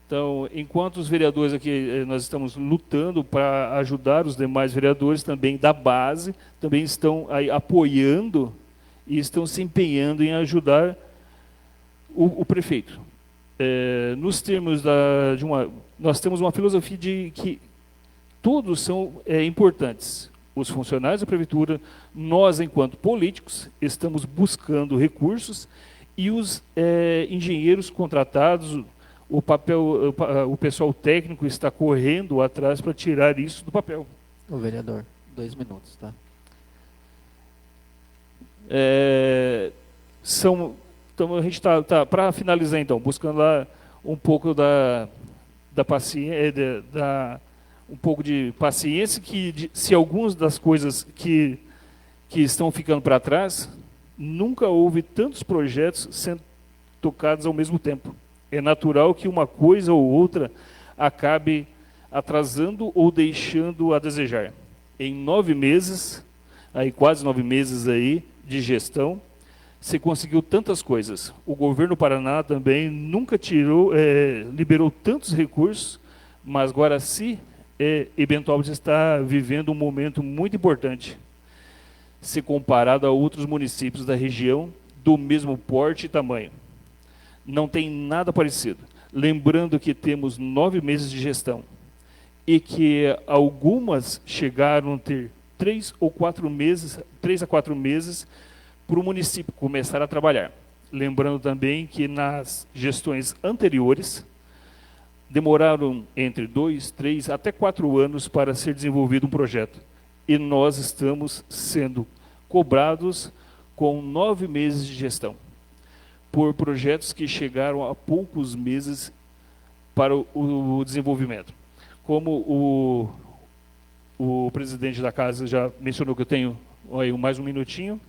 Então, enquanto os vereadores aqui, nós estamos lutando para ajudar os demais vereadores também da base, também estão aí apoiando e estão se empenhando em ajudar o prefeito. Nos termos nós temos uma filosofia de que todos são importantes. Os funcionários da prefeitura, nós, enquanto políticos, estamos buscando recursos, e os engenheiros contratados, o pessoal técnico está correndo atrás para tirar isso do papel. O vereador, 2 minutos, tá? Então, a gente está para finalizar, então, buscando lá um pouco da paciência, um pouco de paciência, se algumas das coisas que estão ficando para trás, nunca houve tantos projetos sendo tocados ao mesmo tempo. É natural que uma coisa ou outra acabe atrasando ou deixando a desejar. Em 9 meses, quase 9 meses aí de gestão, se conseguiu tantas coisas. O governo do Paraná também nunca liberou tantos recursos, mas Guaraci e Bentópolis está vivendo um momento muito importante, se comparado a outros municípios da região do mesmo porte e tamanho. Não tem nada parecido. Lembrando que temos 9 meses de gestão, e que algumas chegaram a ter 3 a 4 meses para o município começar a trabalhar. Lembrando também que nas gestões anteriores, demoraram entre 2, 3, até 4 anos para ser desenvolvido um projeto. E nós estamos sendo cobrados com 9 meses de gestão, por projetos que chegaram a poucos meses para o desenvolvimento. Como o presidente da casa já mencionou, que eu tenho mais um minutinho,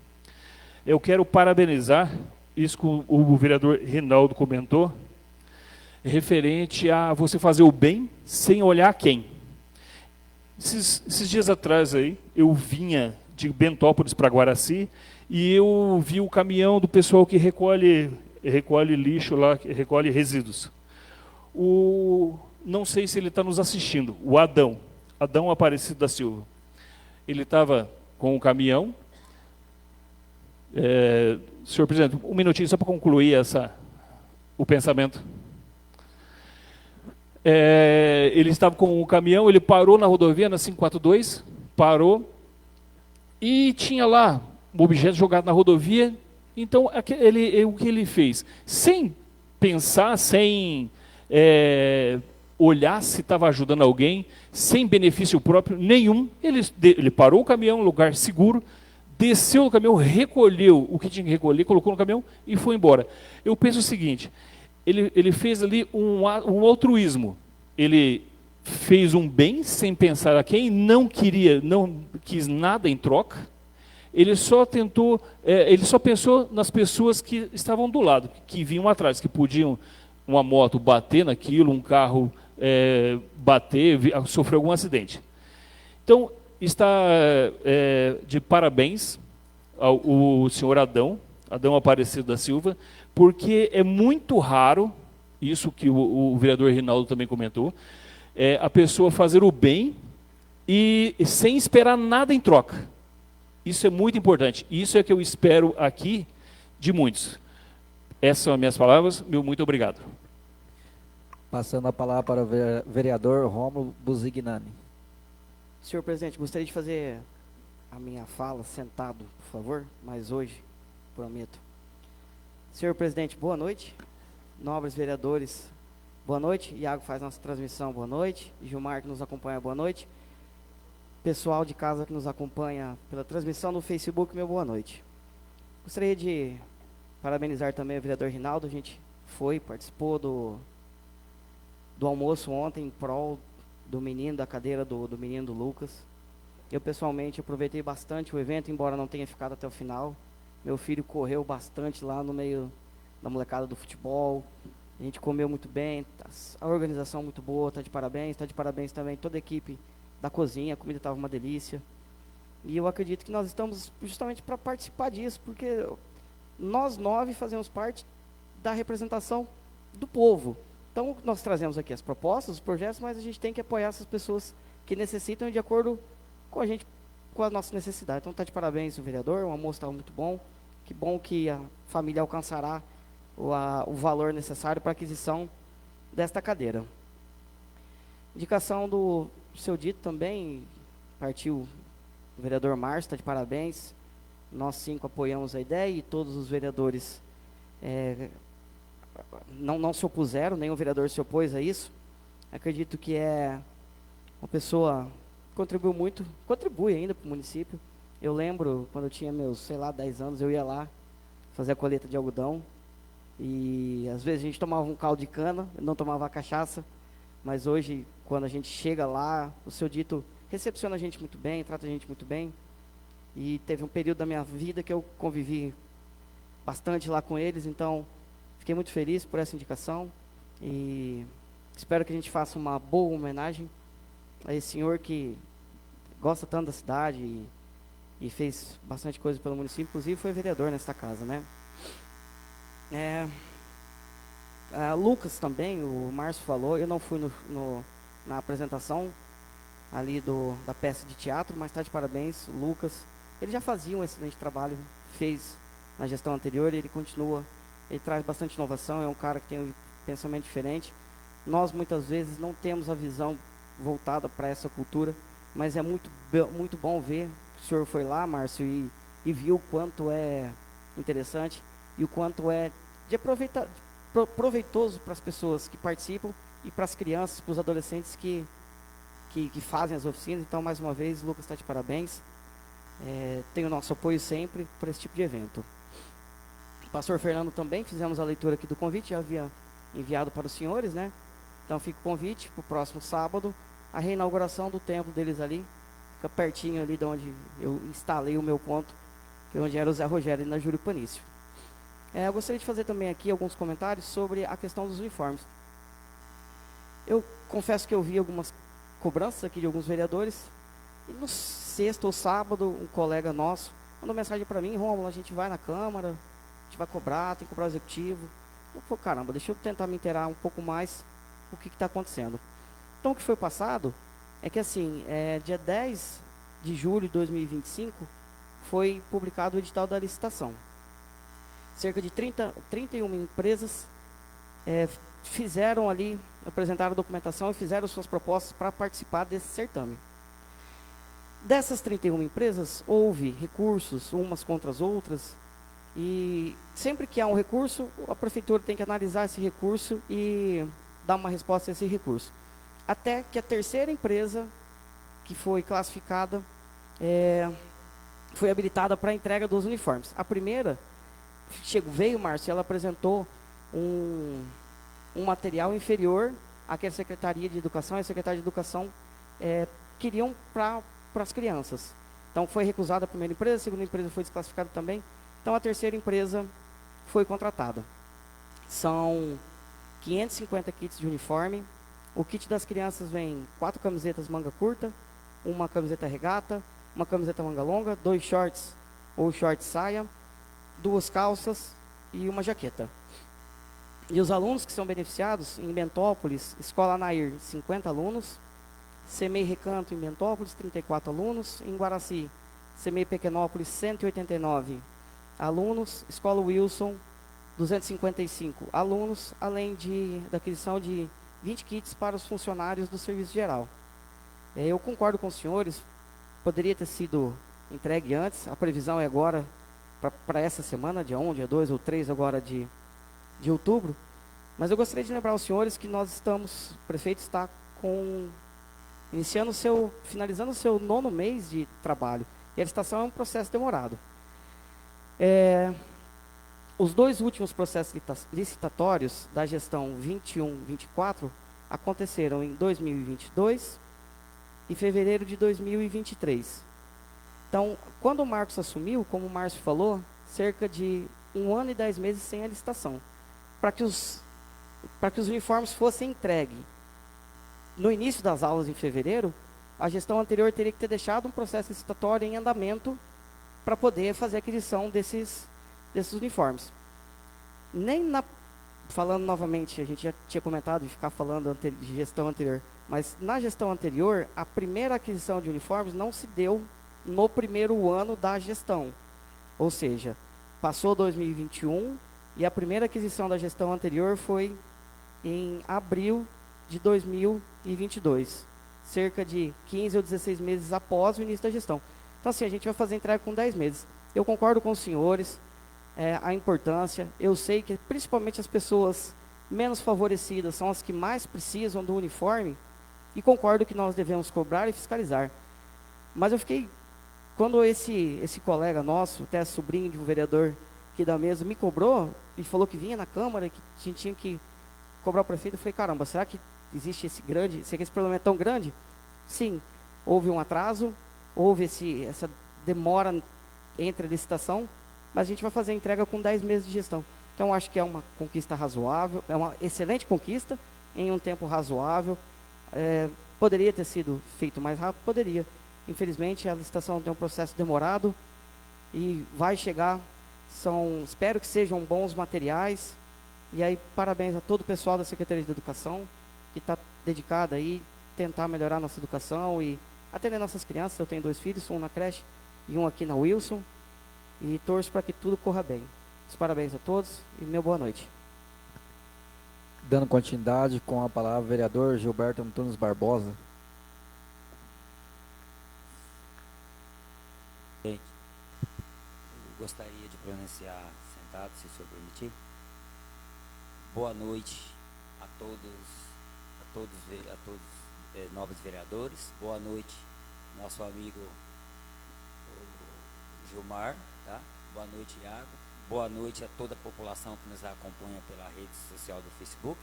eu quero parabenizar, isso que o vereador Rinaldo comentou, referente a você fazer o bem sem olhar quem. Esses dias atrás aí, eu vinha de Bentópolis para Guaraci, e eu vi o caminhão do pessoal que recolhe lixo lá, que recolhe resíduos. Não sei se ele está nos assistindo, o Adão Aparecido da Silva. Ele estava com o caminhão. Senhor presidente, um minutinho só para concluir o pensamento. Ele estava com o caminhão, ele parou na rodovia, na 542, parou, e tinha lá um objeto jogado na rodovia. Então, o que ele fez? Sem pensar, sem olhar se estava ajudando alguém, sem benefício próprio nenhum, ele parou o caminhão, lugar seguro, desceu do caminhão, recolheu o que tinha que recolher, colocou no caminhão e foi embora. Eu penso o seguinte: ele fez ali um altruísmo. Ele fez um bem sem pensar a quem, não quis nada em troca. Ele só pensou nas pessoas que estavam do lado, que vinham atrás, que podiam, uma moto bater naquilo, um carro sofrer algum acidente. Então, está de parabéns o senhor Adão Aparecido da Silva, porque é muito raro, isso que o vereador Rinaldo também comentou, a pessoa fazer o bem e sem esperar nada em troca. Isso é muito importante. Isso é que eu espero aqui de muitos. Essas são as minhas palavras. Meu muito obrigado. Passando a palavra para o vereador Rômulo Buzignani. Senhor presidente, gostaria de fazer a minha fala sentado, por favor, mas hoje, prometo. Senhor presidente, boa noite. Nobres vereadores, boa noite. Iago faz nossa transmissão, boa noite. Gilmar, que nos acompanha, boa noite. Pessoal de casa que nos acompanha pela transmissão no Facebook, meu boa noite. Gostaria de parabenizar também o vereador Rinaldo. A gente participou do almoço ontem em prol do menino, da cadeira do menino do Lucas. Eu pessoalmente aproveitei bastante o evento, embora não tenha ficado até o final. Meu filho correu bastante lá no meio da molecada do futebol. A gente comeu muito bem, a organização muito boa, está de parabéns também toda a equipe da cozinha, a comida estava uma delícia. E eu acredito que nós estamos justamente para participar disso, porque nós 9 fazemos parte da representação do povo. Então, nós trazemos aqui as propostas, os projetos, mas a gente tem que apoiar essas pessoas que necessitam de acordo com a gente, com a nossa necessidade. Então, está de parabéns o vereador, o almoço estava muito bom. Que bom que a família alcançará o valor necessário para a aquisição desta cadeira. Indicação do seu dito também, partiu o vereador Márcio, está de parabéns. Nós 5 apoiamos a ideia e todos os vereadores não se opuseram, nenhum vereador se opôs a isso. Acredito que é uma pessoa que contribuiu muito, contribui ainda para o município. Eu lembro, quando eu tinha meus, 10 anos, eu ia lá fazer a colheita de algodão. E às vezes a gente tomava um caldo de cana, não tomava cachaça. Mas hoje, quando a gente chega lá, o seu dito recepciona a gente muito bem, trata a gente muito bem. E teve um período da minha vida que eu convivi bastante lá com eles, então fiquei muito feliz por essa indicação. E espero que a gente faça uma boa homenagem a esse senhor que gosta tanto da cidade e fez bastante coisa pelo município, inclusive foi vereador nesta casa, né? Lucas também, o Márcio falou, eu não fui na apresentação ali da peça de teatro, mas está de parabéns, o Lucas. Ele já fazia um excelente trabalho, fez na gestão anterior, ele continua, ele traz bastante inovação, é um cara que tem um pensamento diferente. Nós muitas vezes não temos a visão voltada para essa cultura, mas é muito bom ver. O senhor foi lá, Márcio, e viu o quanto é interessante e o quanto é proveitoso para as pessoas que participam e para as crianças, para os adolescentes que fazem as oficinas. Então, mais uma vez, Lucas está de parabéns. Tem o nosso apoio sempre para esse tipo de evento. Pastor Fernando também, fizemos a leitura aqui do convite, já havia enviado para os senhores, né? Então fica o convite para o próximo sábado, a reinauguração do templo deles ali, fica pertinho ali de onde eu instalei o meu ponto, que é onde era o Zé Rogério, ali na Júlio Panício. Eu gostaria de fazer também aqui alguns comentários sobre a questão dos uniformes. Eu confesso que eu vi algumas cobranças aqui de alguns vereadores, e no sexta ou sábado, um colega nosso mandou mensagem para mim: Rômulo, a gente vai na Câmara, a gente vai cobrar, tem que cobrar o executivo. Eu falei, caramba, deixa eu tentar me inteirar um pouco mais o que está acontecendo. Então, o que foi passado é que, assim, dia 10 de julho de 2025, foi publicado o edital da licitação. Cerca de 31 empresas fizeram ali, apresentaram a documentação e fizeram suas propostas para participar desse certame. Dessas 31 empresas, houve recursos, umas contra as outras, e sempre que há um recurso, a prefeitura tem que analisar esse recurso e dar uma resposta a esse recurso. Até que a terceira empresa que foi classificada foi habilitada para a entrega dos uniformes. A primeira veio, Márcio, ela apresentou um material inferior à que a Secretaria de Educação e a Secretaria de Educação queriam para as crianças. Então foi recusada a primeira empresa, a segunda empresa foi desclassificada também. Então a terceira empresa foi contratada. São 550 kits de uniforme. O kit das crianças vem 4 camisetas manga curta, uma camiseta regata, uma camiseta manga longa, 2 shorts ou short saia, 2 calças e uma jaqueta. E os alunos que são beneficiados em Bentópolis, Escola Nair, 50 alunos, CEMEI Recanto em Bentópolis, 34 alunos, em Guaraci, CEMEI Pequenópolis, 189 alunos, Escola Wilson, 255 alunos, além da aquisição de 20 kits para os funcionários do serviço geral. Eu concordo com os senhores, poderia ter sido entregue antes, a previsão é agora, para essa semana, dia 1, dia 2 ou 3 agora de outubro, mas eu gostaria de lembrar aos senhores que o prefeito está finalizando o seu 9º mês de trabalho, e a licitação é um processo demorado. Os 2 últimos processos licitatórios da gestão 21-24 aconteceram em 2022 e fevereiro de 2023. Então, quando o Marcos assumiu, como o Márcio falou, cerca de 1 ano e 10 meses sem a licitação, para que os uniformes fossem entregues. No início das aulas, em fevereiro, a gestão anterior teria que ter deixado um processo licitatório em andamento para poder fazer a aquisição desses uniformes. Falando novamente, a gente já tinha comentado de ficar falando de gestão anterior, mas na gestão anterior, a primeira aquisição de uniformes não se deu no primeiro ano da gestão. Ou seja, passou 2021 e a primeira aquisição da gestão anterior foi em abril de 2022, cerca de 15 ou 16 meses após o início da gestão. Então, assim, a gente vai fazer entrega com 10 meses. Eu concordo com os senhores, a importância. Eu sei que principalmente as pessoas menos favorecidas são as que mais precisam do uniforme, e concordo que nós devemos cobrar e fiscalizar. Mas eu fiquei, quando esse colega nosso, até sobrinho de um vereador aqui da mesa, me cobrou e falou que vinha na Câmara, que a gente tinha que cobrar o prefeito, eu falei, caramba, será que existe esse problema é tão grande? Sim, houve um atraso, houve essa demora entre a licitação, mas a gente vai fazer a entrega com 10 meses de gestão. Então, acho que é uma conquista razoável, é uma excelente conquista, em um tempo razoável. Poderia ter sido feito mais rápido? Poderia. Infelizmente, a licitação tem um processo demorado e vai chegar. Espero que sejam bons materiais. E aí, parabéns a todo o pessoal da Secretaria de Educação, que está dedicado aí, tentar melhorar nossa educação e atender nossas crianças. Eu tenho 2 filhos, um na creche e um aqui na Wilson, e torço para que tudo corra bem. Os parabéns a todos e meu boa noite. Dando continuidade, com a palavra o vereador Gilberto Antunes Barbosa. Gente, eu gostaria de pronunciar sentado, se o senhor permitir. Boa noite a todos novos vereadores. Boa noite, nosso amigo Gilmar, tá? Boa noite, Iago. Boa noite a toda a população que nos acompanha pela rede social do Facebook.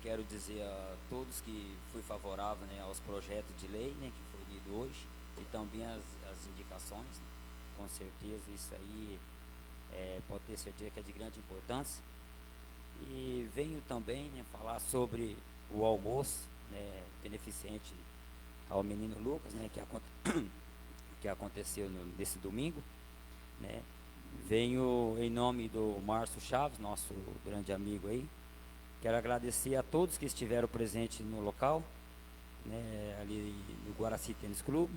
Quero dizer a todos que fui favorável, né, aos projetos de lei, né, que foi lido hoje, e também as indicações, né? Com certeza isso aí pode ter certeza que é de grande importância. E venho também, né, falar sobre o almoço, né, beneficente ao menino Lucas, né, que aconteceu nesse domingo, né. Venho em nome do Márcio Chaves, nosso grande amigo aí. Quero agradecer a todos que estiveram presentes no local, né, ali no Guaraci Tênis Clube.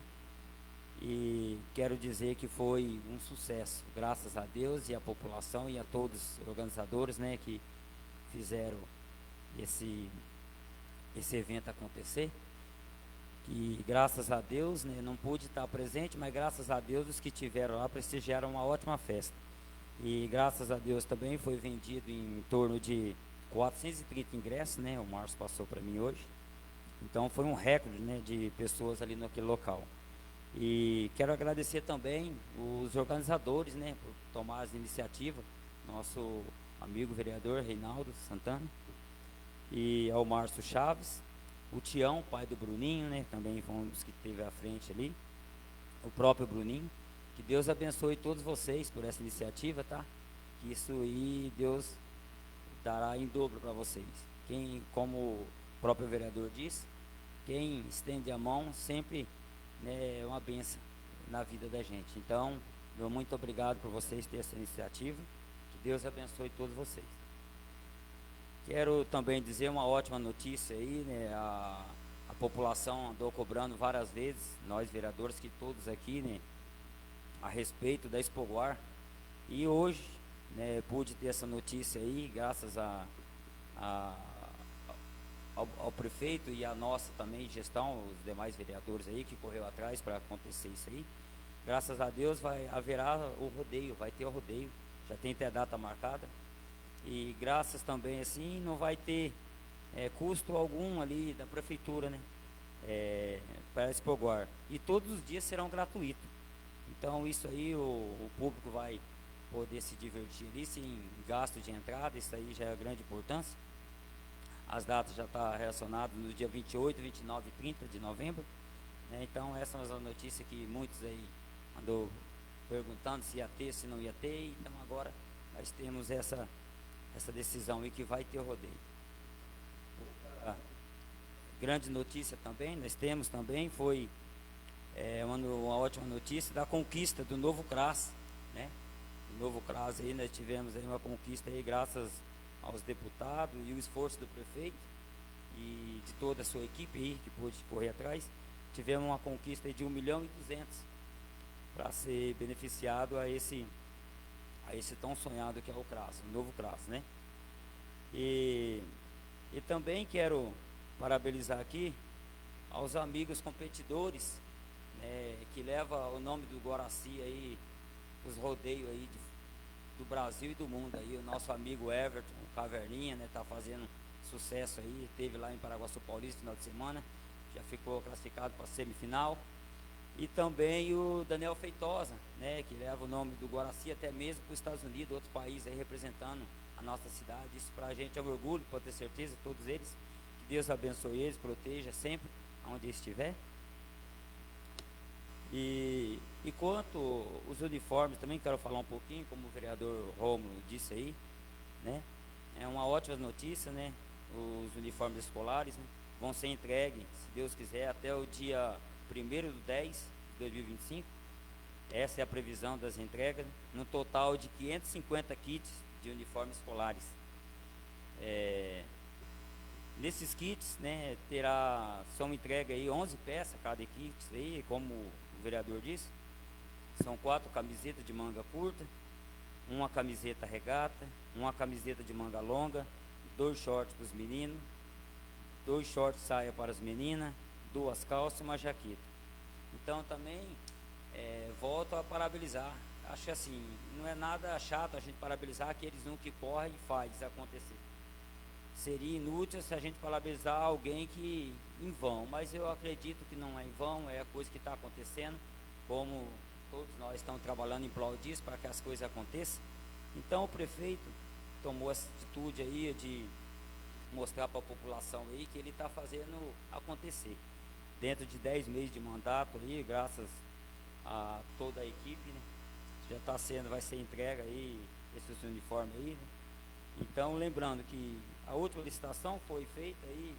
E quero dizer que foi um sucesso, graças a Deus e à população e a todos os organizadores, né, que fizeram esse evento acontecer. Que graças a Deus, né, não pude estar presente, mas graças a Deus os que estiveram lá prestigiaram uma ótima festa. E graças a Deus também foi vendido em torno de 430 ingressos, né, o Márcio passou para mim hoje. Então foi um recorde, né, de pessoas ali naquele local. E quero agradecer também os organizadores, né, por tomar as iniciativas, nosso amigo vereador Reinaldo Santana, e ao Márcio Chaves, o Tião, pai do Bruninho, né, também foi um dos que esteve à frente ali, o próprio Bruninho. Que Deus abençoe todos vocês por essa iniciativa, tá? Que isso aí Deus dará em dobro para vocês. Como o próprio vereador disse, quem estende a mão sempre, né, é uma bênção. na vida da gente. Então, meu muito obrigado por vocês terem essa iniciativa. Que Deus abençoe todos vocês. Quero também dizer uma ótima notícia aí, né? A população andou cobrando várias vezes, nós vereadores, que todos aqui, né, a respeito da Expoguar. E hoje, né, pude ter essa notícia aí, graças ao prefeito e a nossa também gestão, os demais vereadores aí que correu atrás para acontecer isso aí. Graças a Deus haverá o rodeio, vai ter o rodeio, já tem até data marcada. E graças também assim, não vai ter custo algum ali da prefeitura, né, para Expoguar. E todos os dias serão gratuitos. Então isso aí o público vai poder se divertir ali sem gasto de entrada, isso aí já é grande importância. As datas já estão relacionadas no dia 28, 29 e 30 de novembro, né? Então essas são as notícias que muitos aí andou perguntando se ia ter, se não ia ter. Então agora nós temos essa decisão aí que vai ter o rodeio. Grande notícia também, nós temos também, foi uma ótima notícia da conquista do novo CRAS, né? O novo CRAS aí, nós tivemos aí uma conquista aí graças aos deputados e o esforço do prefeito e de toda a sua equipe aí, que pôde correr atrás. Tivemos uma conquista aí de 1.200.000 para ser beneficiado a esse tão sonhado que é o CRAS, o novo CRAS, né? E também quero parabenizar aqui aos amigos competidores, né, que leva o nome do Guaraci aí, os rodeios aí do Brasil e do mundo aí. O nosso amigo Everton, o Caverninha, né, tá fazendo sucesso aí, teve lá em Paraguaçu Paulista no final de semana, já ficou classificado para a semifinal. E também o Daniel Feitosa, né, que leva o nome do Guaraci até mesmo para os Estados Unidos, outros países aí representando a nossa cidade. Isso para a gente é um orgulho, pode ter certeza, todos eles. Que Deus abençoe eles, proteja sempre onde estiver. E quanto os uniformes, também quero falar um pouquinho, como o vereador Rômulo disse aí, né? É uma ótima notícia, né? Os uniformes escolares, né, vão ser entregues, se Deus quiser, até o dia 1º/10 de 2025. Essa é a previsão das entregas, no total de 550 kits de uniformes escolares. Nesses kits, né, são entregues aí 11 peças cada kit aí, como o vereador disse. São 4 camisetas de manga curta, uma camiseta regata, uma camiseta de manga longa, 2 shorts para os meninos, 2 shorts saia para as meninas, 2 calças e uma jaqueta. Então também volto a parabenizar. Acho que assim, não é nada chato a gente parabenizar aqueles que correm e faz acontecer. Seria inútil se a gente parabenizar alguém que em vão, mas eu acredito que não é em vão, é a coisa que está acontecendo, como todos nós estamos trabalhando em prol disso, para que as coisas aconteçam. Então o prefeito tomou essa atitude aí de mostrar para a população aí que ele está fazendo acontecer. Dentro de 10 meses de mandato aí, graças a toda a equipe, né, vai ser entregue aí esses uniformes aí, né? Então, lembrando que a última licitação foi feita aí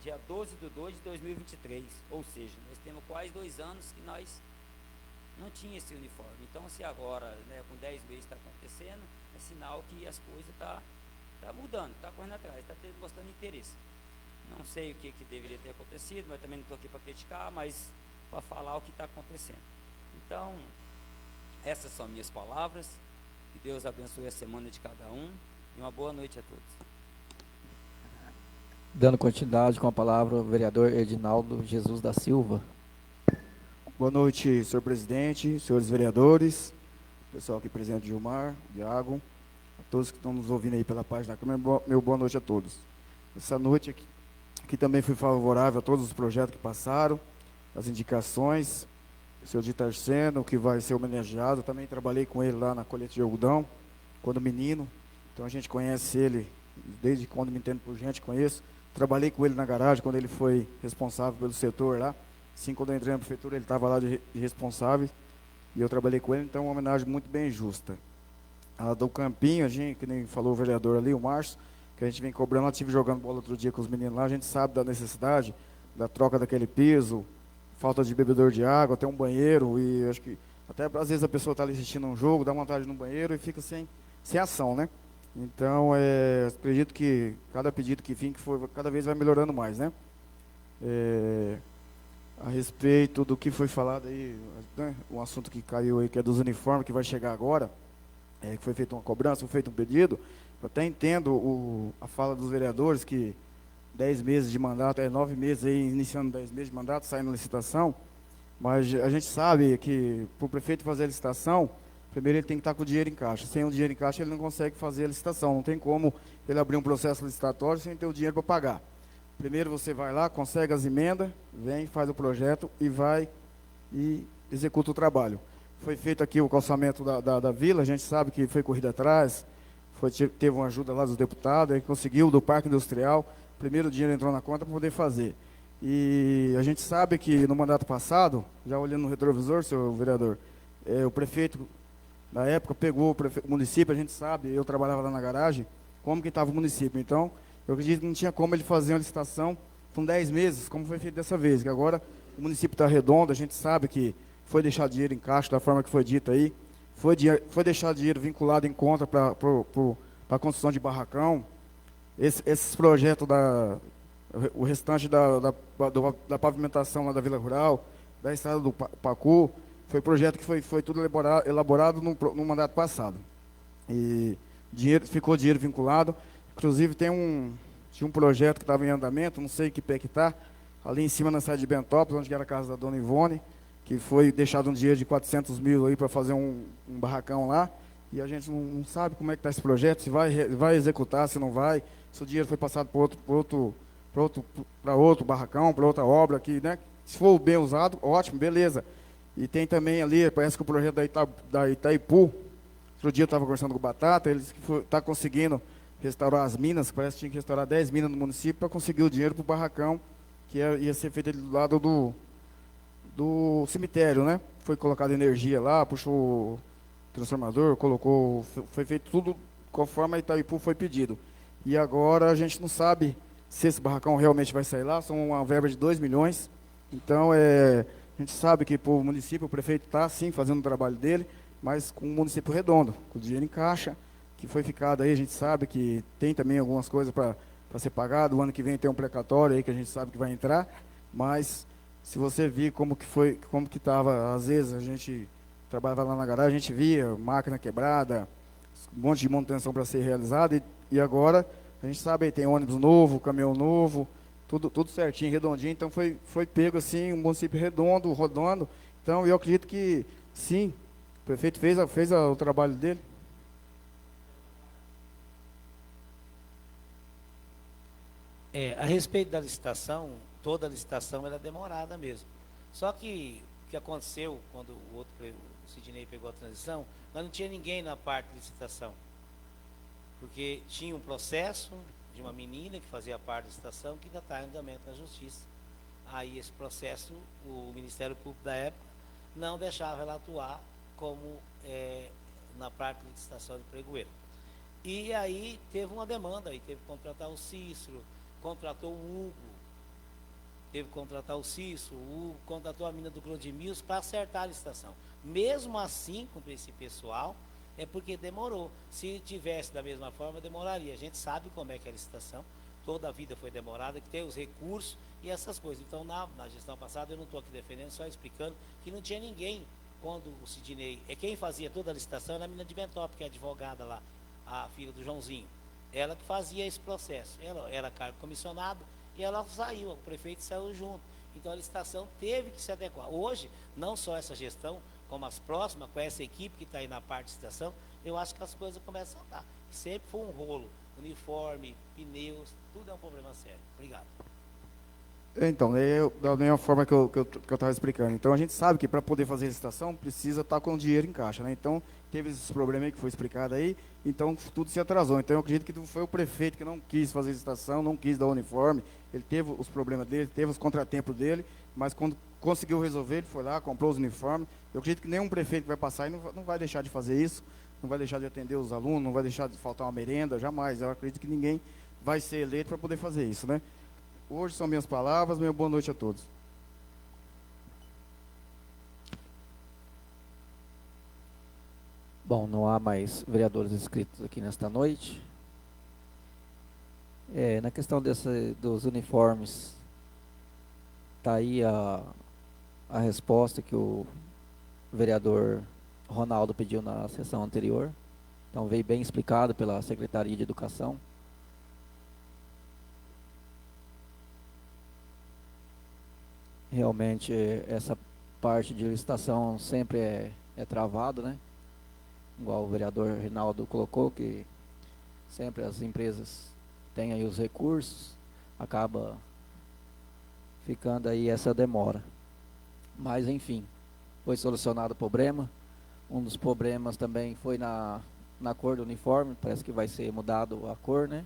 dia 12/2/2023, ou seja, nós temos quase 2 anos que nós não tinha esse uniforme. Então, se agora, né, com 10 meses está acontecendo, é sinal que as coisas tá mudando, está correndo atrás, está mostrando interesse. Não sei o que deveria ter acontecido, mas também não estou aqui para criticar, mas para falar o que está acontecendo. Então, essas são minhas palavras. Que Deus abençoe a semana de cada um e uma boa noite a todos. Dando continuidade com a palavra, o vereador Edinaldo Jesus da Silva. Boa noite, senhor presidente, senhores vereadores, pessoal aqui presente, Gilmar, Diago, a todos que estão nos ouvindo aí pela página da Câmara, meu boa noite a todos. Essa noite aqui também fui favorável a todos os projetos que passaram, as indicações, o senhor Ditar Seno, que vai ser homenageado, também trabalhei com ele lá na colheita de algodão, quando menino, então a gente conhece ele, desde quando me entendo por gente, conheço. Trabalhei com ele na garagem, quando ele foi responsável pelo setor lá. Assim, quando eu entrei na prefeitura, ele estava lá de responsável. E eu trabalhei com ele, então uma homenagem muito bem justa. A do Campinho, a gente, que nem falou o vereador ali, o Márcio, que a gente vem cobrando, eu estive jogando bola outro dia com os meninos lá, a gente sabe da necessidade, da troca daquele piso, falta de bebedor de água, até um banheiro, e acho que até às vezes a pessoa está ali assistindo um jogo, dá vontade no banheiro e fica sem ação, né? Então, acredito que cada pedido que vem, que for, cada vez vai melhorando mais, né? A respeito do que foi falado aí, né, um assunto que caiu aí, que é dos uniformes, que vai chegar agora, que foi feita uma cobrança, foi feito um pedido. Eu até entendo a fala dos vereadores, que 10 meses de mandato, 9 meses aí, iniciando 10 meses de mandato, saindo licitação, mas a gente sabe que para o prefeito fazer a licitação, primeiro ele tem que estar com o dinheiro em caixa. Sem o dinheiro em caixa, ele não consegue fazer a licitação. Não tem como ele abrir um processo licitatório sem ter o dinheiro para pagar. Primeiro você vai lá, consegue as emendas, vem, faz o projeto e vai e executa o trabalho. Foi feito aqui o calçamento da vila, a gente sabe que foi corrida atrás, teve uma ajuda lá dos deputados, aí conseguiu do Parque Industrial, primeiro o dinheiro entrou na conta para poder fazer. E a gente sabe que no mandato passado, já olhando no retrovisor, senhor vereador, o prefeito, na época, pegou o município, a gente sabe, eu trabalhava lá na garagem, como que estava o município. Então, eu acredito que não tinha como ele fazer uma licitação com 10 meses, como foi feito dessa vez, que agora o município está redondo, a gente sabe que foi deixar dinheiro em caixa, da forma que foi dito aí, foi deixar dinheiro vinculado em conta para a construção de barracão. Esses projetos, o restante da pavimentação lá da Vila Rural, da estrada do Pacu, foi projeto que foi tudo elaborado no mandato passado. E ficou dinheiro vinculado. Inclusive tinha um projeto que estava em andamento, não sei que pé que está, ali em cima na cidade de Bentópolis, onde era a casa da dona Ivone, que foi deixado um dinheiro de 400 mil aí para fazer um barracão lá, e a gente não sabe como é que está esse projeto, se vai executar, se não vai, se o dinheiro foi passado para outro barracão, para outra obra aqui, né? Se for bem usado, ótimo, beleza. E tem também ali, parece que o projeto da Itaipu, outro dia eu estava conversando com o Batata, eles que está conseguindo restaurar as minas, parece que tinha que restaurar 10 minas no município para conseguir o dinheiro para o barracão, que ia ser feito ali do lado do cemitério, né? Foi colocada energia lá, puxou o transformador, foi feito tudo conforme a Itaipu foi pedido. E agora a gente não sabe se esse barracão realmente vai sair lá, são uma verba de 2 milhões, então a gente sabe que o município, o prefeito está sim fazendo o trabalho dele, mas com o município redondo, com o dinheiro em caixa, que foi ficado aí, a gente sabe que tem também algumas coisas para ser pagado, o ano que vem tem um precatório aí que a gente sabe que vai entrar, mas se você vir como que estava, às vezes a gente trabalhava lá na garagem, a gente via máquina quebrada, um monte de manutenção para ser realizada, e agora a gente sabe aí tem ônibus novo, caminhão novo, tudo certinho, redondinho, então foi pego assim, um município redondo, rodando, então eu acredito que sim, o prefeito fez o trabalho dele. A respeito da licitação, toda a licitação era demorada mesmo. Só que o que aconteceu quando o Sidney pegou a transição, nós não tinha ninguém na parte de licitação. Porque tinha um processo de uma menina que fazia parte da licitação que ainda está em andamento na justiça. Aí esse processo, o Ministério Público da época não deixava ela atuar como na parte de licitação de pregoeiro. E aí teve uma demanda, aí teve que contratar o Cícero, contratou o Hugo, teve que contratar o Cícero, o Hugo contratou a mina do Clodimils para acertar a licitação. Mesmo assim, com esse pessoal, é porque demorou. Se tivesse da mesma forma, demoraria. A gente sabe como é que é a licitação, toda a vida foi demorada, que tem os recursos e essas coisas. Então, na gestão passada, eu não estou aqui defendendo, só explicando que não tinha ninguém quando o Sidney, quem fazia toda a licitação era a mina de Bentópolis, que é advogada lá, a filha do Joãozinho. Ela que fazia esse processo. Ela era cargo comissionado e ela saiu, o prefeito saiu junto. Então a licitação teve que se adequar. Hoje, não só essa gestão, como as próximas, com essa equipe que está aí na parte de licitação, eu acho que as coisas começam a andar. Sempre foi um rolo. Uniforme, pneus, tudo é um problema sério. Obrigado. Então, da mesma forma que eu estava explicando. Então, a gente sabe que para poder fazer a licitação, precisa estar com o dinheiro em caixa, né? Então, teve esse problema aí que foi explicado aí, então tudo se atrasou. Então, eu acredito que foi o prefeito que não quis fazer a licitação, não quis dar o uniforme, ele teve os problemas dele, teve os contratempos dele, mas quando conseguiu resolver, ele foi lá, comprou os uniformes. Eu acredito que nenhum prefeito que vai passar e não vai deixar de fazer isso, não vai deixar de atender os alunos, não vai deixar de faltar uma merenda, jamais. Eu acredito que ninguém vai ser eleito para poder fazer isso, né? Hoje são minhas palavras, boa noite a todos. Bom, não há mais vereadores inscritos aqui nesta noite. Na questão dos uniformes, está aí a resposta que o vereador Ronaldo pediu na sessão anterior. Então, veio bem explicado pela Secretaria de Educação. Realmente, essa parte de licitação sempre é travado, né? Igual o vereador Rinaldo colocou, que sempre as empresas têm aí os recursos, acaba ficando aí essa demora. Mas, enfim, foi solucionado o problema. Um dos problemas também foi na cor do uniforme, parece que vai ser mudado a cor, né?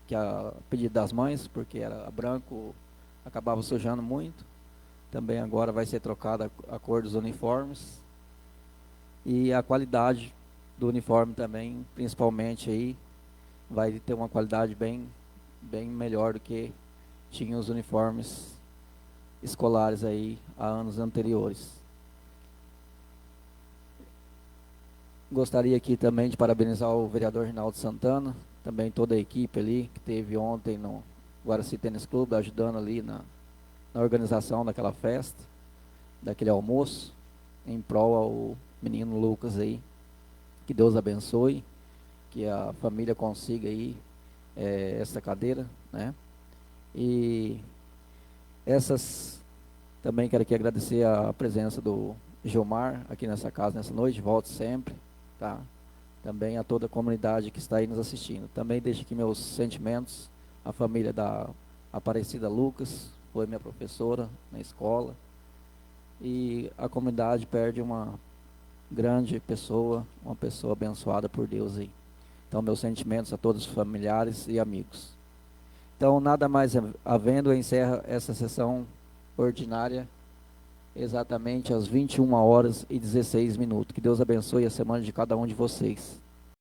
Que é a pedido das mães, porque era branco, acabava sujando muito. Também agora vai ser trocada a cor dos uniformes. E a qualidade do uniforme também, principalmente aí, vai ter uma qualidade bem melhor do que tinha os uniformes escolares aí há anos anteriores. Gostaria aqui também de parabenizar o vereador Rinaldo Santana, também toda a equipe ali, que teve ontem no Guaraci Tênis Clube, ajudando ali na organização daquela festa, daquele almoço, em prol ao menino Lucas aí. Que Deus abençoe, que a família consiga aí essa cadeira, né? E também quero aqui agradecer a presença do Gilmar aqui nessa casa, nessa noite, volte sempre, tá? Também a toda a comunidade que está aí nos assistindo. Também deixo aqui meus sentimentos à família da Aparecida Lucas, foi minha professora na escola, e a comunidade perde uma grande pessoa, uma pessoa abençoada por Deus aí. Então, meus sentimentos a todos os familiares e amigos. Então, nada mais havendo, eu encerro essa sessão ordinária exatamente às 21h16. Que Deus abençoe a semana de cada um de vocês.